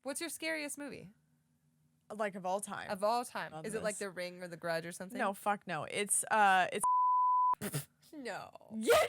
What's your scariest movie? Like of all time. Of all time. On Is it like this. The Ring or The Grudge or something? No, fuck no. It's No. yes.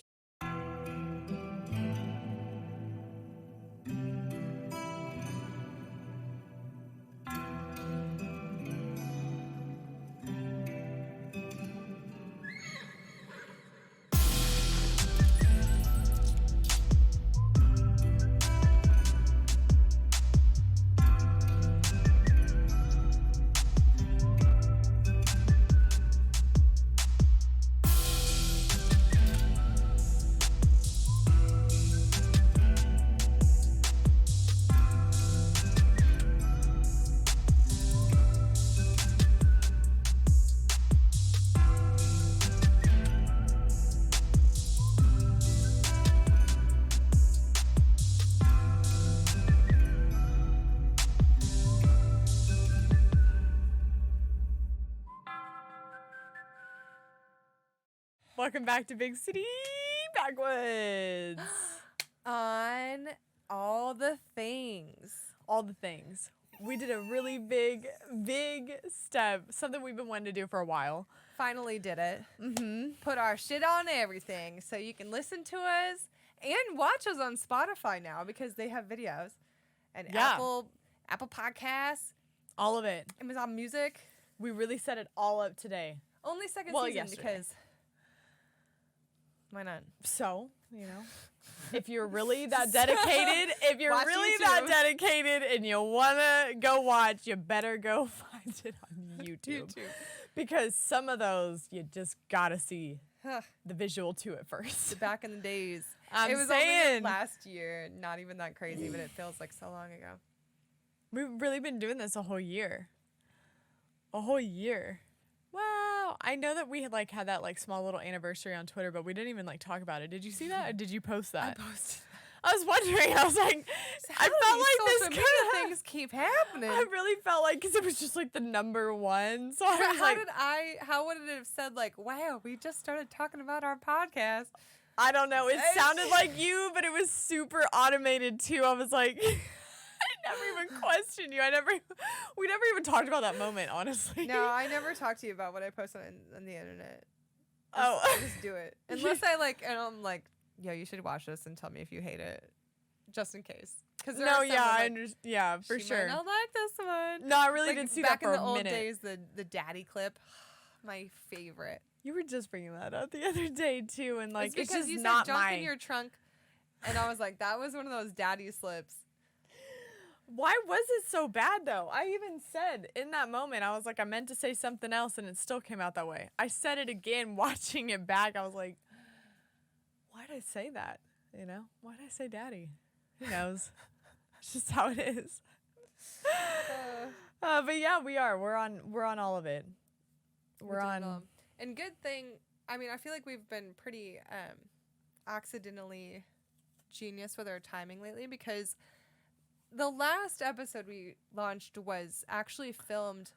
Welcome back to Big City Backwoods. On all the things. All the things. We did a really big step. Something we've been wanting to do for a while. Finally did it. Mm-hmm. Put our shit on everything so you can listen to us and watch us on Spotify now because they have videos. And Yeah. Apple Podcasts, All of it. Amazon Music. We really set it all up today. Only second Well, season yesterday. because why not? So, if you're really that dedicated, and you want to go watch, you better go find it on YouTube. Because some of those, you just got to see the visual to it first. Back in the days. I'm it was saying. only last year. Not even that crazy, but it feels like so long ago. We've really been doing this a whole year. A whole year. Wow. I know that we had had that small little anniversary on Twitter, but we didn't even talk about it. Did you see that? Or did you post that? I posted. I was wondering. I was like, I felt like this social could media things keep happening. I really felt like because it was just the number one. So I But was how would it have said wow, we just started talking about our podcast? I don't know. It sounded like you, but it was super automated too. I was like, I never even questioned you. We never even talked about that moment, honestly. No, I never talk to you about what I post on the internet. I Just do it. Unless I'm like, yo, you should watch this and tell me if you hate it. Just in case. No, yeah, I understand. Yeah, for she sure. might not like this one. No, I really did see that for a minute. Back in the old days, the daddy clip, my favorite. You were just bringing that up the other day too, and it's because just you not said junk in your trunk, and I was like, that was one of those daddy slips. Why was it so bad though? I even said in that moment, I was like, I meant to say something else, and it still came out that way. I said it again, watching it back. I was like, why did I say that? Why did I say daddy? Who knows? It's just how it is. But yeah, we are. We're on all of it. We're on. And good thing. I mean, I feel like we've been pretty accidentally genius with our timing lately because the last episode we launched was actually filmed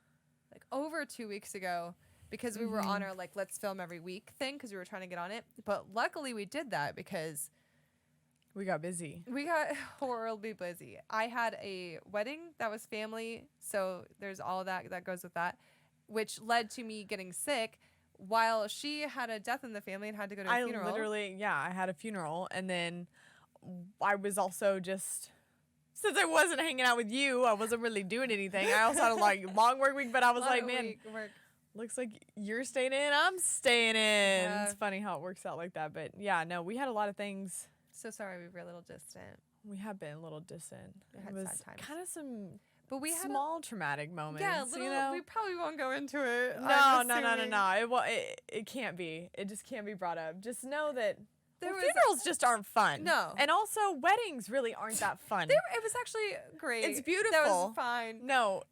over 2 weeks ago because we were on our let's film every week thing because we were trying to get on it. But luckily we did that because we got busy. We got horribly busy. I had a wedding that was family, so there's all that goes with that, which led to me getting sick while she had a death in the family and had to go to a funeral. I had a funeral, and then I was also just, since I wasn't hanging out with you, I wasn't really doing anything. I also had a long work week, but I was like, man, looks like you're staying in, I'm staying in. Yeah. It's funny how it works out like that, but yeah, no, we had a lot of things. So sorry we were a little distant. We have been a little distant. It was kind of some small traumatic moments. Yeah, we probably won't go into it. No. It can't be. It just can't be brought up. Just know that funerals just aren't fun. No. And also weddings really aren't that fun. It was actually great. It's beautiful. That was fine. No.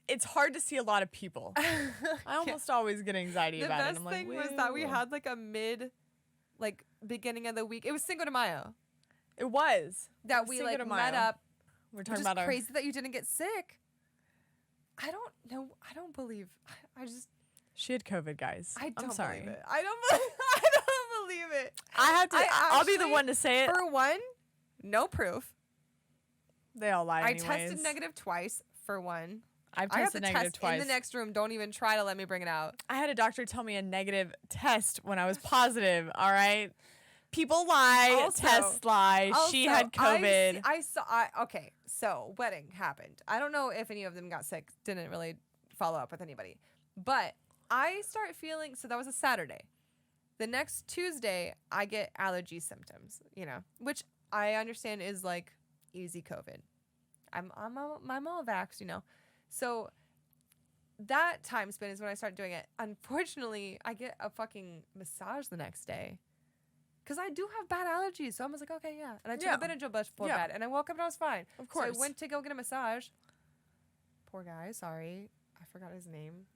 It's hard to see a lot of people. I almost always get anxiety about it. The best thing was that we had a beginning of the week. It was Cinco de Mayo. It was. That we met up. We're talking about crazy that you didn't get sick. I don't know. I don't believe. She had COVID, guys. I'm sorry. Believe it. I don't believe it. I'll be the one to say it. For one, no proof. They all lie I anyways. tested negative twice, for one. I've I got tested the negative test twice. in the next room. Don't even try to let me bring it out. I had a doctor tell me a negative test when I was positive, all right? People lie, tests lie. She had COVID. Okay, so wedding happened. I don't know if any of them got sick. Didn't really follow up with anybody. But I start feeling, so that was a Saturday. The next Tuesday, I get allergy symptoms, which I understand is like easy COVID. I'm all vaxxed, So that time span is when I start doing it. Unfortunately, I get a fucking massage the next day. Because I do have bad allergies. So I was like, okay, yeah. And I took a Benadryl before bed. And I woke up and I was fine. Of course. So I went to go get a massage. Poor guy. Sorry. I forgot his name.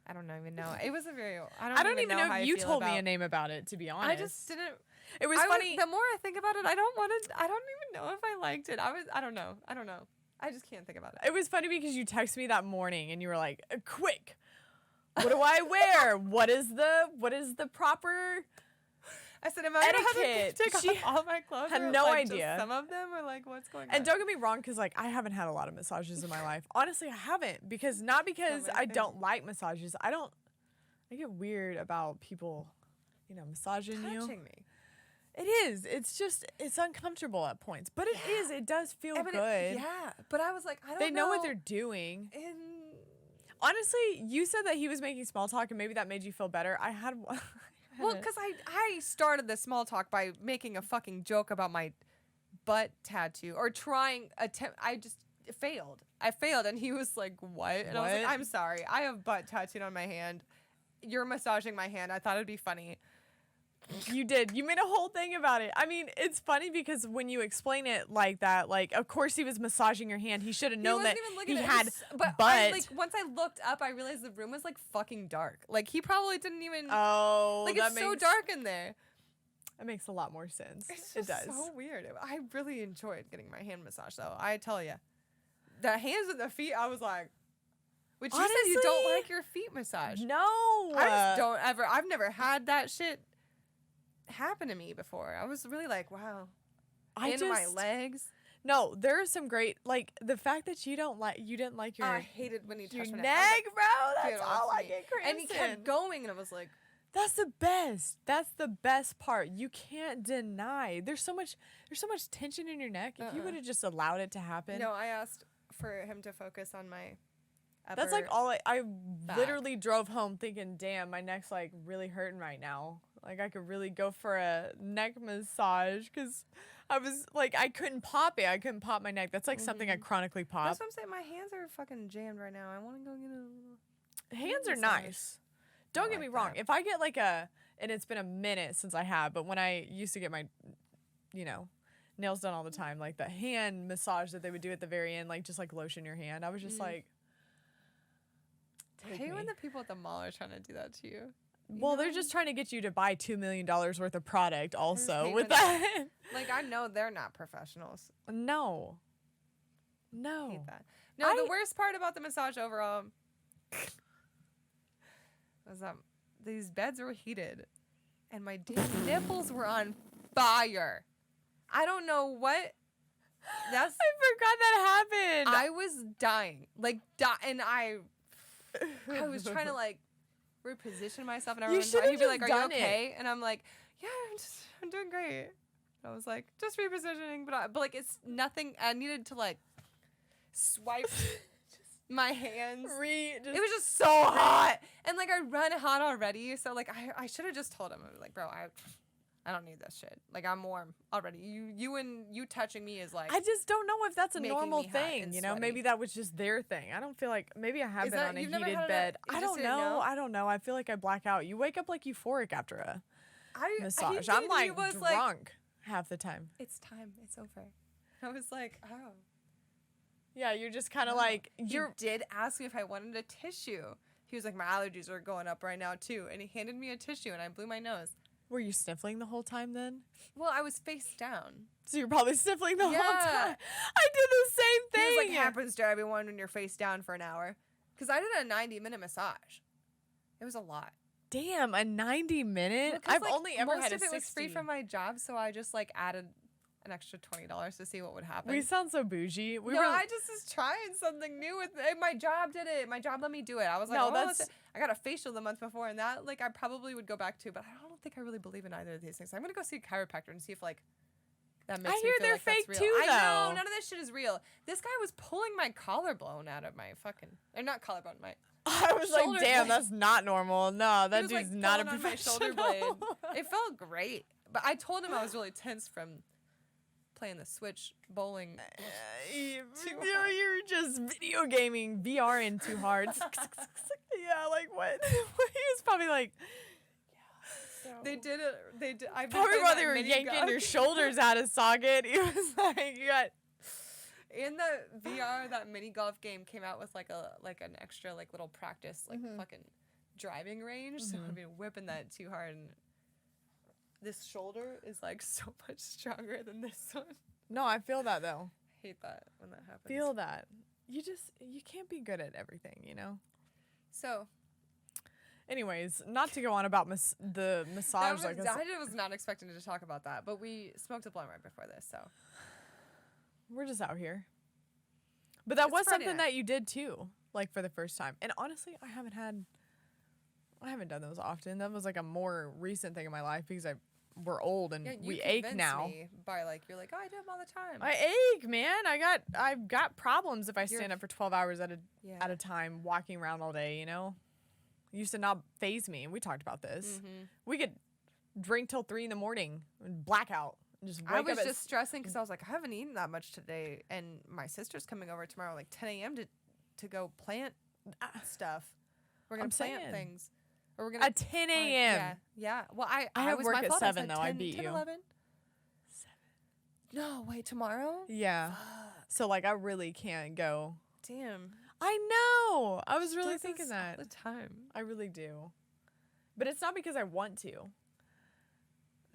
I don't even know. It was a very... I don't even know if you told me a name about it, to be honest. I just didn't... It was funny. The more I think about it, I don't even know if I liked it. I don't know. I just can't think about it. It was funny because you texted me that morning and you were like, quick, what do I wear? What is the proper... I said, am I going to take off all my clothes? Had or no like idea. Just some of them, or like what's going on? And don't get me wrong, because like I haven't had a lot of massages in my life. Honestly, I haven't, because I don't like massages. I get weird about people, massaging you. Touching me. It is. It's uncomfortable at points, but it is. It does feel good. But I was like, I don't know. They know what they're doing. Honestly, you said that he was making small talk, and maybe that made you feel better. I had one. Well, because I started the small talk by making a fucking joke about my butt tattoo or I just failed. I failed, and he was like, what? And I was like, I'm sorry. I have butt tattooed on my hand. You're massaging my hand. I thought it'd be funny. You did. You made a whole thing about it. I mean, it's funny because when you explain it like that, like, of course he was massaging your hand. He should have known that he had butt. Once I looked up, I realized the room was like fucking dark. Like he probably didn't even. Oh, like it's so dark in there. That makes a lot more sense. It does. So weird. I really enjoyed getting my hand massaged, though. I tell you, the hands and the feet. I was like. Which you said you don't like your feet massaged. No, I just don't ever. I've never had that shit happen to me before. I was really like, wow. My legs. No, there are some great, like the fact that you didn't like your. I hated when he touched your my neck, like, bro. That's all I get crazy. And he kept going, and I was like, that's the best. That's the best part. You can't deny. There's so much tension in your neck. If you would have just allowed it to happen. No, I asked for him to focus on my. That's like all I literally drove home thinking, damn, my neck's like really hurting right now. Like I could really go for a neck massage because I was like, I couldn't pop it. I couldn't pop my neck. That's like something I chronically pop. That's what I'm saying. My hands are fucking jammed right now. I want to go get a hands are nice. Don't get me wrong. If I get like and it's been a minute since I have, but when I used to get my, nails done all the time, like the hand massage that they would do at the very end, like just like lotion your hand. I was just like, I hate when the people at the mall are trying to do that to you. Well, they're just trying to get you to buy $2 million worth of product also with that. Like, I know they're not professionals. No. I hate that. No, the worst part about the massage overall was that these beds were heated and my damn nipples were on fire. I don't know what. I forgot that happened. I was dying. And I was trying to like reposition myself, and everyone he'd be like, "Are you okay?" And I'm like, "Yeah, I'm doing great." And I was like, "Just repositioning," but like it's nothing. I needed to like swipe my hands. It was just so hot, and like I run hot already. So like I should have just told him. I was like, "Bro, I don't need this shit. Like I'm warm already. You touching me is like." I just don't know if that's a normal thing. Maybe that was just their thing. I don't feel like maybe I have been on a heated bed. I don't know. I don't know. I feel like I black out. You wake up like euphoric after a massage. I'm like drunk half the time. It's time. It's over. I was like, oh. Yeah, you're just kind of like You did ask me if I wanted a tissue. He was like, my allergies are going up right now too, and he handed me a tissue, and I blew my nose. Were you sniffling the whole time then? Well, I was face down. So you're probably sniffling the whole time. I did the same thing. It was like happens to everyone when you're face down for an hour. Because I did a 90-minute massage. It was a lot. Damn, a 90-minute? I've only ever had a 60. Most of it was free from my job, so I just like added an extra $20 to see what would happen. We sound so bougie. I just was trying something new with it. My job did it. My job let me do it. I was like, I got a facial the month before, and that like I probably would go back to, but I don't think I really believe in either of these things. I'm gonna go see a chiropractor and see if like that makes me feel they're like fake that's real. too, though. I know none of this shit is real. This guy was pulling my collarbone out of my fucking, or not collarbone, my. I was like, damn, blade. That's not normal. No, that He was, dude's like, not a pulling on my professional. shoulder blade. It felt great, but I told him I was really tense from playing the Switch bowling. You're just video gaming VR in too hard. Yeah, like what? He was probably like. Yeah, so. They did it. They did. I probably while they were yanking your shoulders out of socket. He was like, you got. In the VR, that mini golf game came out with like an extra like little practice like fucking driving range. So I've been whipping that too hard, and this shoulder is like so much stronger than this one. No, I feel that though. I hate that when that happens. Feel that. You can't be good at everything, you know? So. Anyways, not to go on about the massage. I was not expecting to talk about that, but we smoked a blunt right before this, so. We're just out here. But that was something that you did too, like for the first time. And honestly, I haven't done those often. That was like a more recent thing in my life because we're old and we ache now. Me by like you're like, oh, I do them all the time. I ache, man. I've got problems if I stand up for 12 hours at a time, walking around all day. You know, it used to not faze me. And we talked about this. We could drink till 3 a.m. and blackout. I was just stressing because I was like, I haven't eaten that much today, and my sister's coming over tomorrow, like 10 a.m. to go plant stuff. We're gonna plant things, or we're gonna at 10 a.m. Yeah. Well, I have was work my at fault. 7 though. 10, I beat 10, you. 11? 7. No, wait, tomorrow? Yeah. Fuck. So like, I really can't go. Damn. I know. I was really thinking that all the time. I really do, but it's not because I want to.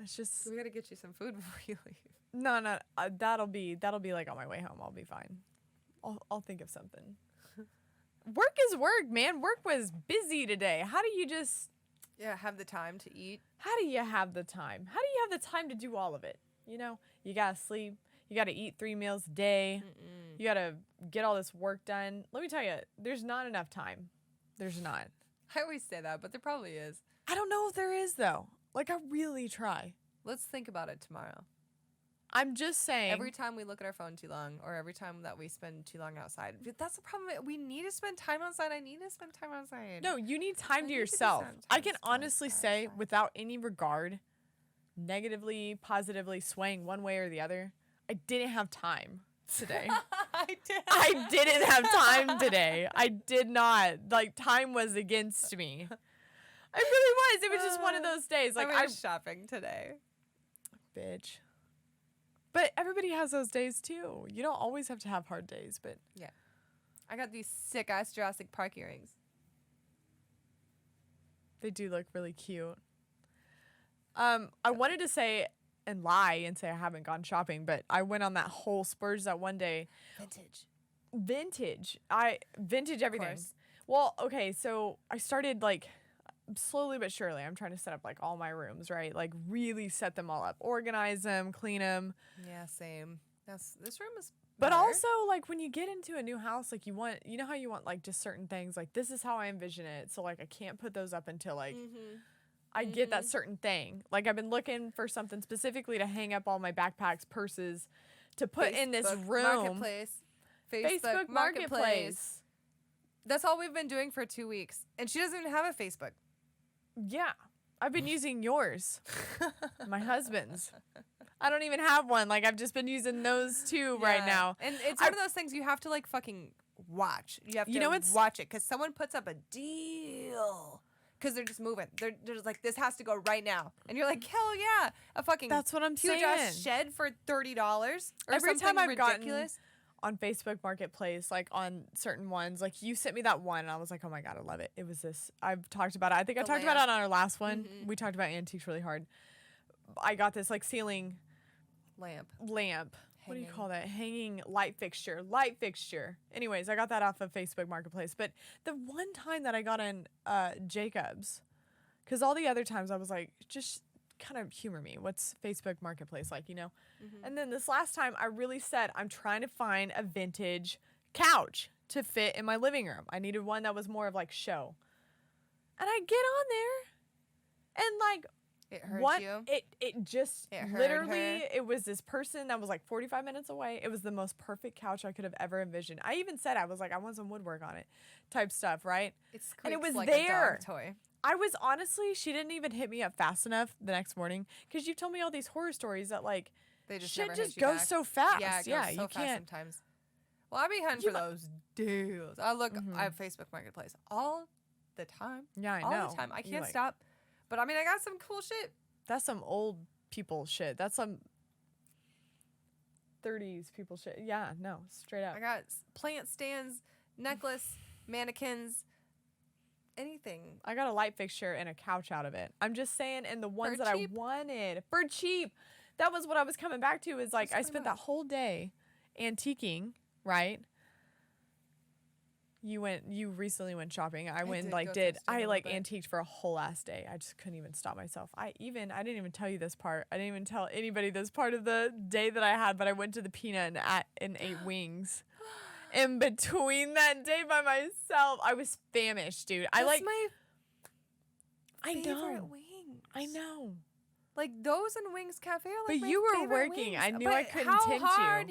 It's just we gotta get you some food before you leave. No. That'll be like on my way home. I'll be fine. I'll think of something. Work is work, man. Work was busy today. How do you just have the time to eat? How do you have the time? How do you have the time to do all of it? You know, you gotta sleep. You gotta eat 3 meals a day. You gotta get all this work done. Let me tell you, there's not enough time. There's not. I always say that, but there probably is. I don't know if there is though. Like, I really try. Let's think about it tomorrow. I'm just saying. Every time we look at our phone too long, or every time that we spend too long outside, that's the problem. We need to spend time outside. I need to spend time outside. No, you need time to yourself. I can honestly say, without any regard, negatively, positively swaying one way or the other, I didn't have time today. I didn't have time today. I did not. Like, time was against me. It really was. It was just one of those days. Like, I was shopping today. Bitch. But everybody has those days too. You don't always have to have hard days, but yeah. I got these sick ass Jurassic Park earrings. They do look really cute. I wanted to say and lie and say I haven't gone shopping, but I went on that whole splurge that one day. Vintage. Vintage everything. Well, okay, so I started like slowly but surely. I'm trying to set up like all my rooms, right? Like really set them all up, organize them, clean them. Yeah, same. This room is But also, like, when you get into a new house, like, you know how you want, like, just certain things, like, this is how I envision it, so, like, I can't put those up until, like, I get that certain thing. Like, I've been looking for something specifically to hang up all my backpacks, purses, to put in this room. Facebook Marketplace. That's all we've been doing for 2 weeks. And she doesn't even have a Facebook. Yeah. I've been using yours. My husband's. I don't even have one. Like, I've just been using those two right now. And it's one of those things you have to, like, fucking watch. You have to watch it because someone puts up a deal because they're just moving. They're just like, this has to go right now. And you're like, hell yeah. A fucking That's what I'm saying. huge-ass shed for $30 or every something time I've ridiculous. Gotten on Facebook Marketplace, like on certain ones, like you sent me that one and I was like, oh my God, I love it. It was this. I've talked about it. I think I talked about it on our last one. We talked about antiques really hard. I got this like ceiling lamp. What do you call that? Hanging light fixture. Anyways, I got that off of Facebook Marketplace. But the one time that I got in Jacob's, because all the other times I was like, just kind of humor me. What's Facebook Marketplace like, you know? Mm-hmm. And then this last time I really said, I'm trying to find a vintage couch to fit in my living room. I needed one that was more of like show. And I get on there and like, it hurt you. It just literally, it was this person that was like 45 minutes away. It was the most perfect couch I could have ever envisioned. I even said, I was like, I want some woodwork on it type stuff, right? And it was like there. A dog toy. I was honestly, she didn't even hit me up fast enough the next morning because you told me all these horror stories that like they just shit never just hit you goes back. so fast. Yeah, it goes so you fast can't. sometimes. Well, I be hunting for those deals. I look at Facebook Marketplace all the time. Yeah, I know. All the time. I can't stop. But I mean, I got some cool shit. That's some old people shit. That's some 30s people shit. Yeah, no, straight up. I got plant stands, necklace, mannequins, anything. I got a light fixture and a couch out of it. I'm just saying, and the ones that I wanted for cheap. That was what I was coming back to. Is like I spent that whole day antiquing, right? You recently went shopping. I antiqued for a whole ass day. I just couldn't even stop myself. I didn't even tell you this part. I didn't even tell anybody this part of the day that I had, but I went to the Peanut and ate wings. In between that day by myself, I was famished, dude. That's my favorite wings. I know. Like those and Wings Cafe are like but you were working. Wings. I knew I couldn't tempt you. How hard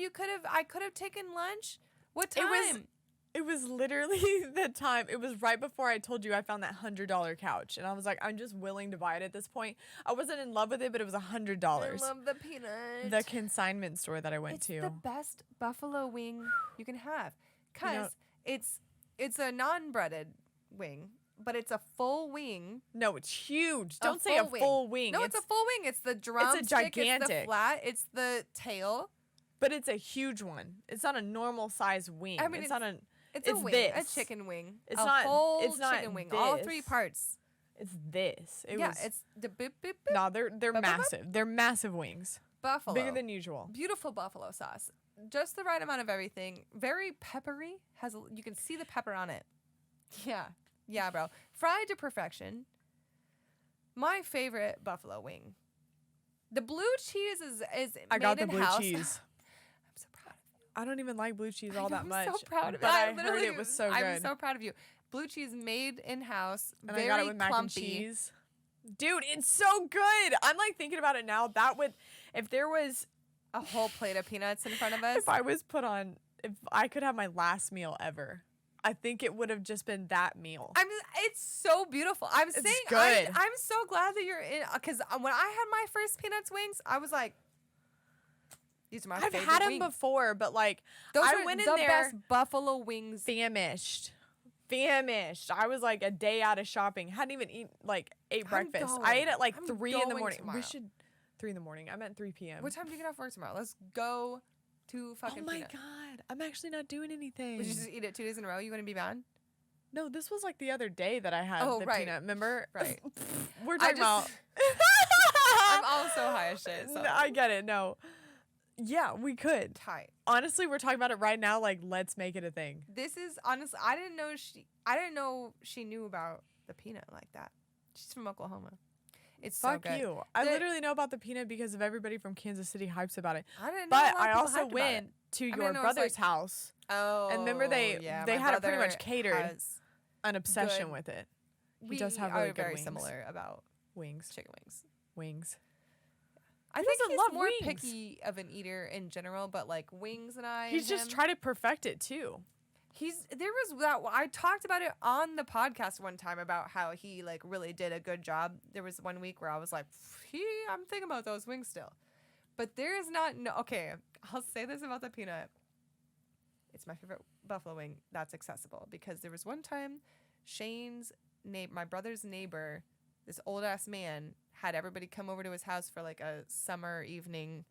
I could have taken lunch? What time? It was literally the time. It was right before I told you I found that $100 couch. And I was like, I'm just willing to buy it at this point. I wasn't in love with it, but it was $100. I love the Peanut. The consignment store that I went to. It's the best buffalo wing you can have. Because it's a non-breaded wing, but it's a full wing. No, it's huge. Don't say a full wing. No, it's a full wing. It's the drumstick. It's a gigantic. It's the flat. It's the tail. But it's a huge one. It's not a normal size wing. I mean, it's not a... It's a wing, a chicken wing. It's whole not chicken wing, all 3 parts. It's this. It's the boop, boop, boop. No, they're massive. They're massive wings. Buffalo. Bigger than usual. Beautiful buffalo sauce. Just the right amount of everything. Very peppery. You can see the pepper on it. Yeah, bro. Fried to perfection. My favorite buffalo wing. The blue cheese is I made got the in-house. blue cheese. I don't even like blue cheese all that much. I'm so proud of it. But I heard it was so good. I'm so proud of you. Blue cheese made in-house. And very I got it with mac and cheese. Dude, it's so good. I'm like thinking about it now. If there was a whole plate of peanuts in front of us. If I could have my last meal ever, I think it would have just been that meal. It's so beautiful. I'm saying good. I'm so glad that you're in, because when I had my first peanuts wings, I was like, these are my favorite wings. I've had them before, but like I went in there best buffalo wings. Famished. I was like a day out of shopping. Hadn't even ate breakfast. I ate at like 3 in the morning. Tomorrow. We should 3 in the morning. I meant 3 p.m. What time do you get off work tomorrow? Let's go to fucking Peanut. God. I'm actually not doing anything. Would you just eat it 2 days in a row? You wouldn't be mad? No, this was like the other day that I had peanut. Remember? Right. We're talking about. I'm also high as shit. So. No, I get it. No. Yeah, we could. Tight. Honestly, we're talking about it right now. Like, let's make it a thing. This is honestly, I didn't know she knew about the peanut like that. She's from Oklahoma. It's so good. Fuck you. I literally know about the peanut because of everybody from Kansas City hypes about it. I didn't know. But I also went to your brother's house. Oh. And remember they had it pretty much catered. An obsession with it. He does have really good very wings. Similar about wings. Chicken wings. I think he's more picky of an eater in general, but like wings and he's just trying to perfect it too. I talked about it on the podcast one time about how he like really did a good job. There was one week where I was like, I'm thinking about those wings still. But there is okay, I'll say this about the peanut. It's my favorite buffalo wing that's accessible because there was one time my brother's neighbor, this old ass man, had everybody come over to his house for like a summer evening,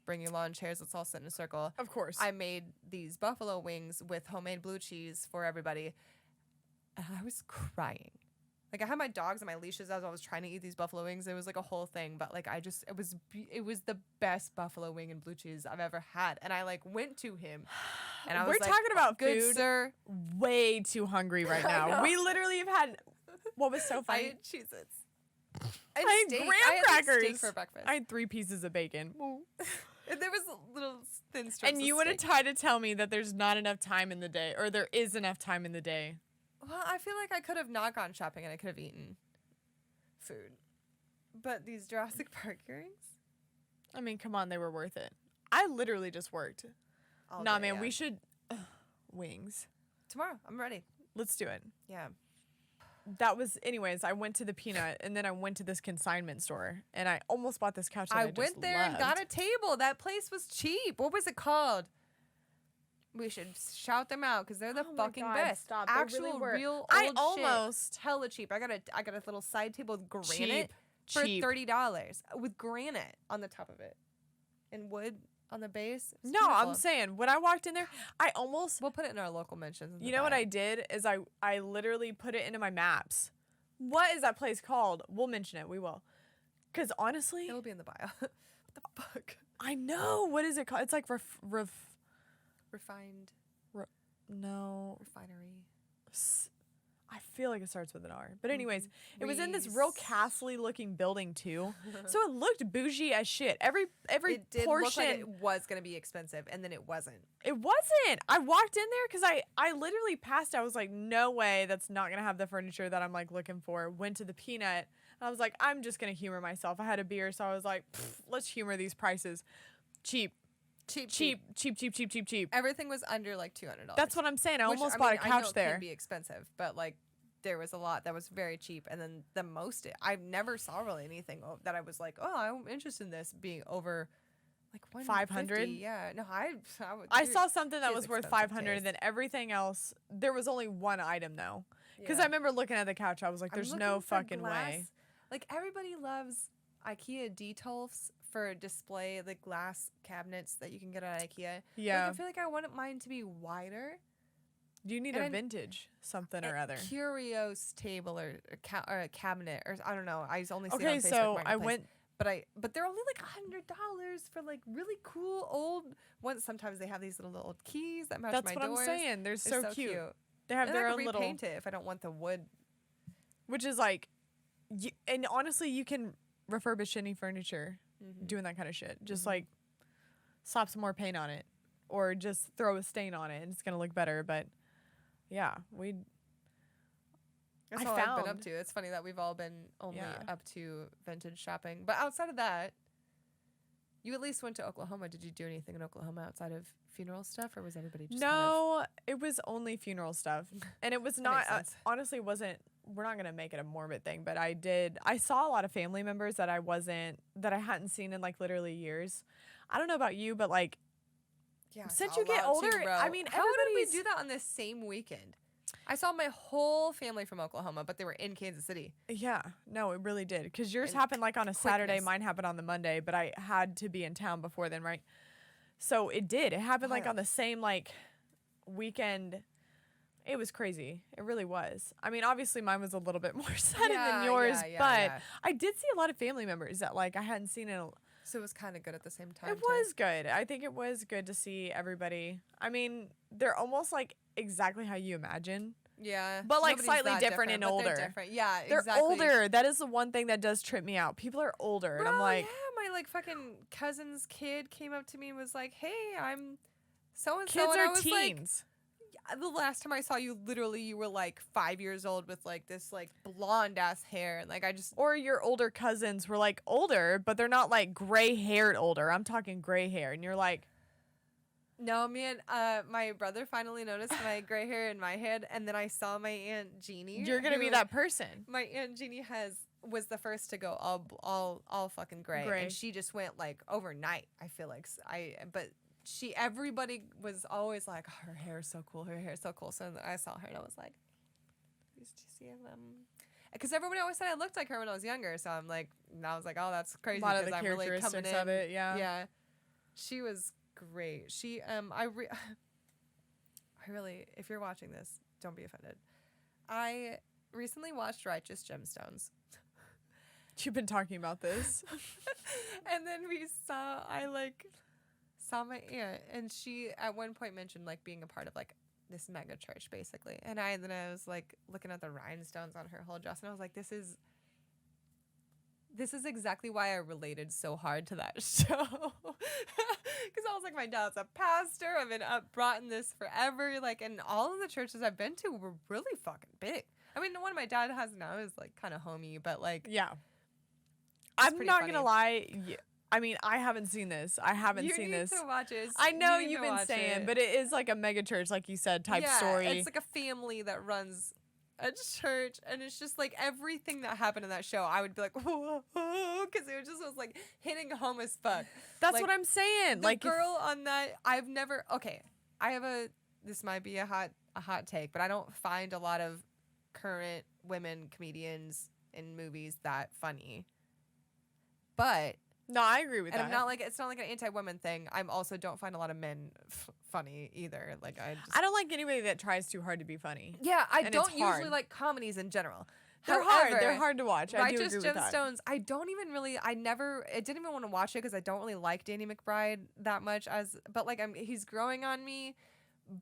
bring your lawn chairs, let's all sit in a circle. Of course. I made these buffalo wings with homemade blue cheese for everybody. And I was crying. Like I had my dogs and my leashes as I was trying to eat these buffalo wings. It was like a whole thing, but like it was the best buffalo wing and blue cheese I've ever had. And I like went to him and I was We're talking about good food. Sir. Way too hungry right now. We literally have had what was so funny? I ate Cheez-Its. And I steak. had graham I had like, crackers steak for breakfast. I had 3 pieces of bacon. And there was little thin strips. And you would have tried to tell me that there's not enough time in the day, or there is enough time in the day. Well, I feel like I could have not gone shopping and I could have eaten food. But these Jurassic Park earrings? I mean, come on, they were worth it. I literally just worked. All day, man, yeah. we should... wings. Tomorrow, I'm ready. Let's do it. Yeah. That was... Anyways, I went to the Peanut, and then I went to this consignment store, and I almost bought this couch that I just went there and got a table. That place was cheap. What was it called? We should shout them out because they're the fucking best. Stop. They Actual, really were. real old I almost... shit. Hella cheap. I got a little side table with granite for cheap. $30 with granite on the top of it and wood on the base. It's No, beautiful. I'm saying, when I walked in there, I almost... We'll put it in our local mentions. You know what I did is I literally put it into my maps. What is that place called? We'll mention it. We will. Because honestly... It will be in the bio. What the fuck? I know. What is it called? It's like Refined. No. Refinery. I feel like it starts with an R. But anyways, it was in this real castle-y looking building too. So it looked bougie as shit. Every It did portion... look like it was going to be expensive, and then it wasn't. It wasn't. I walked in there because I literally passed. I was like, no way, that's not going to have the furniture that I'm like looking for. Went to the Peanut. And I was like, I'm just going to humor myself. I had a beer, so I was like, let's humor these prices. Cheap. Everything was under like $200. That's what I'm saying. I almost bought a couch I know it there. Can be expensive, but like there was a lot that was very cheap, and then the most I never saw really anything that I was like, oh, I'm interested in this being over like 500. Yeah, no, I saw something that was worth 500, taste. and then everything else. There was only one item though, because Yeah. I remember looking at the couch. I was like, "There's no fucking way." Like everybody loves IKEA Detolfs for display, like glass cabinets that you can get at IKEA. Yeah. Like, I feel like I want mine to be wider. You need a vintage something or other. Curios table or a cabinet or I don't know. I only see it on Okay, Facebook so I Marketplace. went. But they're only like $100 for like really cool old ones. Sometimes they have these little old keys that match That's my what doors. I'm saying. They're so cute. They have And their I own can little. repaint it if I don't want the wood. Which is like, and honestly, you can refurbish any furniture doing that kind of shit. Just like slap some more paint on it, or just throw a stain on it, and it's gonna look better. But yeah, That's all I've been up to. It's funny that we've all been only up to vintage shopping. But outside of that, you at least went to Oklahoma. Did you do anything in Oklahoma outside of funeral stuff, or was everybody just No, it was only funeral stuff. And it was not, sense. honestly, wasn't, we're not going to make it a morbid thing, but I saw a lot of family members that I hadn't seen in like literally years. I don't know about you, but like, since you get older, I mean, how did we do that on this same weekend? I saw my whole family from Oklahoma, but they were in Kansas City. Yeah, no, it really did. Because yours happened like on a Saturday, mine happened on the Monday, but I had to be in town before then, right? So it did. It happened like on the same like weekend. It was crazy. It really was. I mean, obviously mine was a little bit more sudden than yours, but I did see a lot of family members that like I hadn't seen in a... So it was kind of good at the same time. It was good. I think it was good to see everybody. I mean, they're almost like exactly how you imagine. Yeah. But like slightly different and older. They're different. Yeah, they're exactly. older. That is the one thing that does trip me out. People are older. Bro, and I'm like... Yeah, my like fucking cousin's kid came up to me and was like, hey, I'm so-and-so. Kids and are I was teens. Like, the last time I saw you, literally, you were like 5 years old with like this like blonde ass hair. And like I just... Or your older cousins were like older, but they're not like gray haired older. I'm talking gray hair. And you're like... No, my brother finally noticed my gray hair in my head, and then I saw my Aunt Jeannie. You're gonna be that person. My Aunt Jeannie was the first to go all fucking gray, and she just went like overnight. I feel like everybody was always like, oh, her hair is so cool, her hair is so cool. So I saw her and I was like, did you see them? Because everybody always said I looked like her when I was younger, so I'm like, and I was like, oh, that's crazy. A lot of the I'm really characteristics coming in. of it, yeah. Yeah, she was great. She I really, if you're watching this, don't be offended. I recently watched Righteous Gemstones. You've been talking about this. And then I saw my aunt, and she at one point mentioned like being a part of like this mega church basically. And I was like looking at the rhinestones on her whole dress, and I was like, this is this is exactly why I related so hard to that show. Because I was like, my dad's a pastor. I've been brought in this forever. Like, and all of the churches I've been to were really fucking big. I mean, the one my dad has now is like kind of homey, but like, yeah. I'm not gonna lie. I mean, I haven't seen this. I haven't seen this. You need to watch it. I know you've been saying, but it is like a mega church, like you said, type story. It's like a family that runs a church, and it's just like everything that happened in that show, I would be like, whoa, because it just was like hitting home as fuck. That's like, what I'm saying. The like girl on that, I have this might be a hot take, but I don't find a lot of current women comedians in movies that funny. But no, I agree with that. I'm not like, it's not like an anti-women thing. I'm also don't find a lot of men funny either. Like I don't like anybody that tries too hard to be funny. Yeah, I don't usually like comedies in general. They're hard. They're hard to watch. I do agree with that. Righteous Gemstones, I didn't even want to watch it because I don't really like Danny McBride that much but like he's growing on me.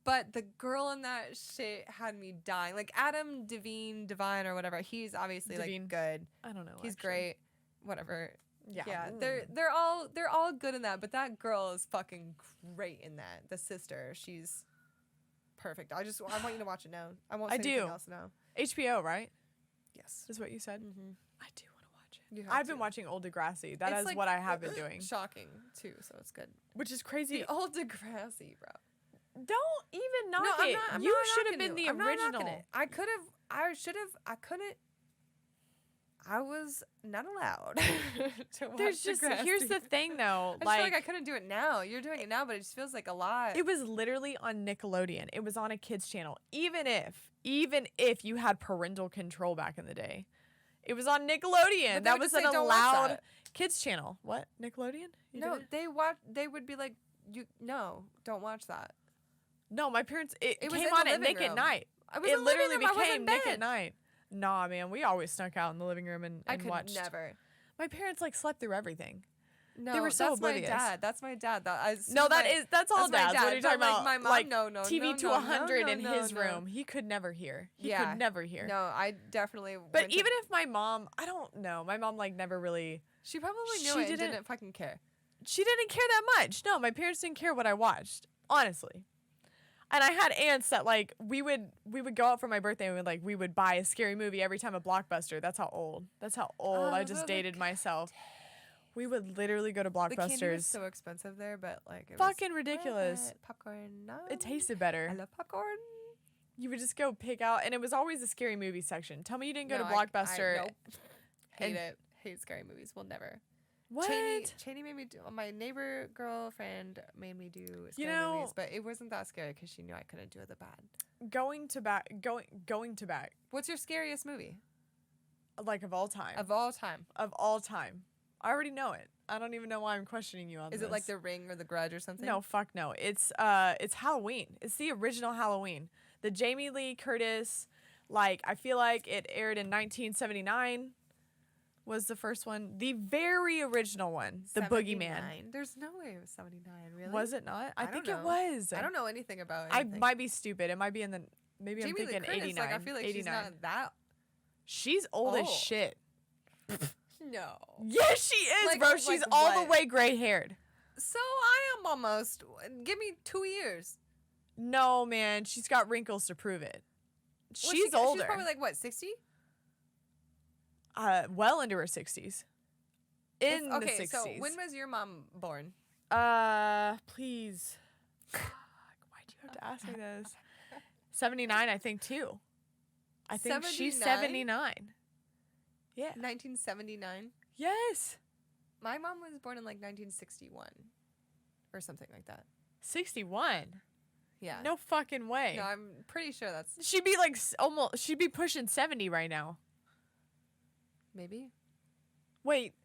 But the girl in that shit had me dying. Like Adam Devine or whatever. He's obviously like good. I don't know. He's great. Whatever. Yeah. They're all good in that, but that girl is fucking great in that. The sister, she's perfect. I want you to watch it now. I won't say anything else now. HBO, right? Yes. Is what you said? Mm-hmm. I do want to watch it. I've been watching Old Degrassi. That is like, what I have been doing. Shocking too, so it's good. Which is crazy. The Old Degrassi, bro. Don't even knock it. You should have been the original. I couldn't. I was not allowed to watch Degrassi. Here's the thing though. I feel like I couldn't do it now. You're doing it now, but it just feels like a lot. It was literally on Nickelodeon. It was on a kids channel. Even if you had parental control back in the day. It was on Nickelodeon. That was an allowed kids channel. What? Nickelodeon? No, they would be like, don't watch that. No, my parents it came on at Nick at Night. It literally became Nick at Night. Nah, man, we always snuck out in the living room and watched. I could never. My parents like slept through everything. No, they were so oblivious. That's my dad. That's all dads. What are you talking about? My mom, no, TV to 100 in his room. He could never hear. He could never hear. No, I definitely. But even if my mom, I don't know. My mom like never really. She probably knew it and didn't fucking care. She didn't care that much. No, my parents didn't care what I watched. Honestly. And I had aunts that like we would go out for my birthday and we would buy a scary movie every time at Blockbuster. That's how old I just dated myself. We would literally go to Blockbusters. The candy was so expensive there, but like it fucking ridiculous. Popcorn, no. It tasted better. I love popcorn. You would just go pick out, and it was always a scary movie section. Tell me you didn't go to Blockbuster. Nope. Hate scary movies. We'll never. What? Cheney made me do. My neighbor girlfriend made me do scary movies, but it wasn't that scary because she knew I couldn't do the bad. Going to back. What's your scariest movie? Like of all time. Of all time. Of all time. I already know it. I don't even know why I'm questioning you on this. Is it like The Ring or The Grudge or something? No, fuck no. It's Halloween. It's the original Halloween. The Jamie Lee Curtis. Like I feel like it aired in 1979. Was the first one. The very original one. The 79? Boogeyman. There's no way it was 79, really? Was it not? I think know. it was. I don't know anything about anything. I might be stupid. It might be in the... Maybe Jamie I'm thinking Lee Curtis, 89. Like, I feel like 89. she's not that... She's old as shit. No. Yes, she is, bro. She's all the way gray-haired. So I am almost... Give me 2 years. No, man. She's got wrinkles to prove it. She's older. She's probably like, what, 60? Well into her 60s. The 60s. So when was your mom born? Please. Why'd you have to ask me this? 79, I think, too. I think 79? She's 79. Yeah. 1979? Yes. My mom was born in like 1961 or something like that. 61? Yeah. No fucking way. No, I'm pretty sure that's... She'd be pushing 70 right now. Maybe. Wait.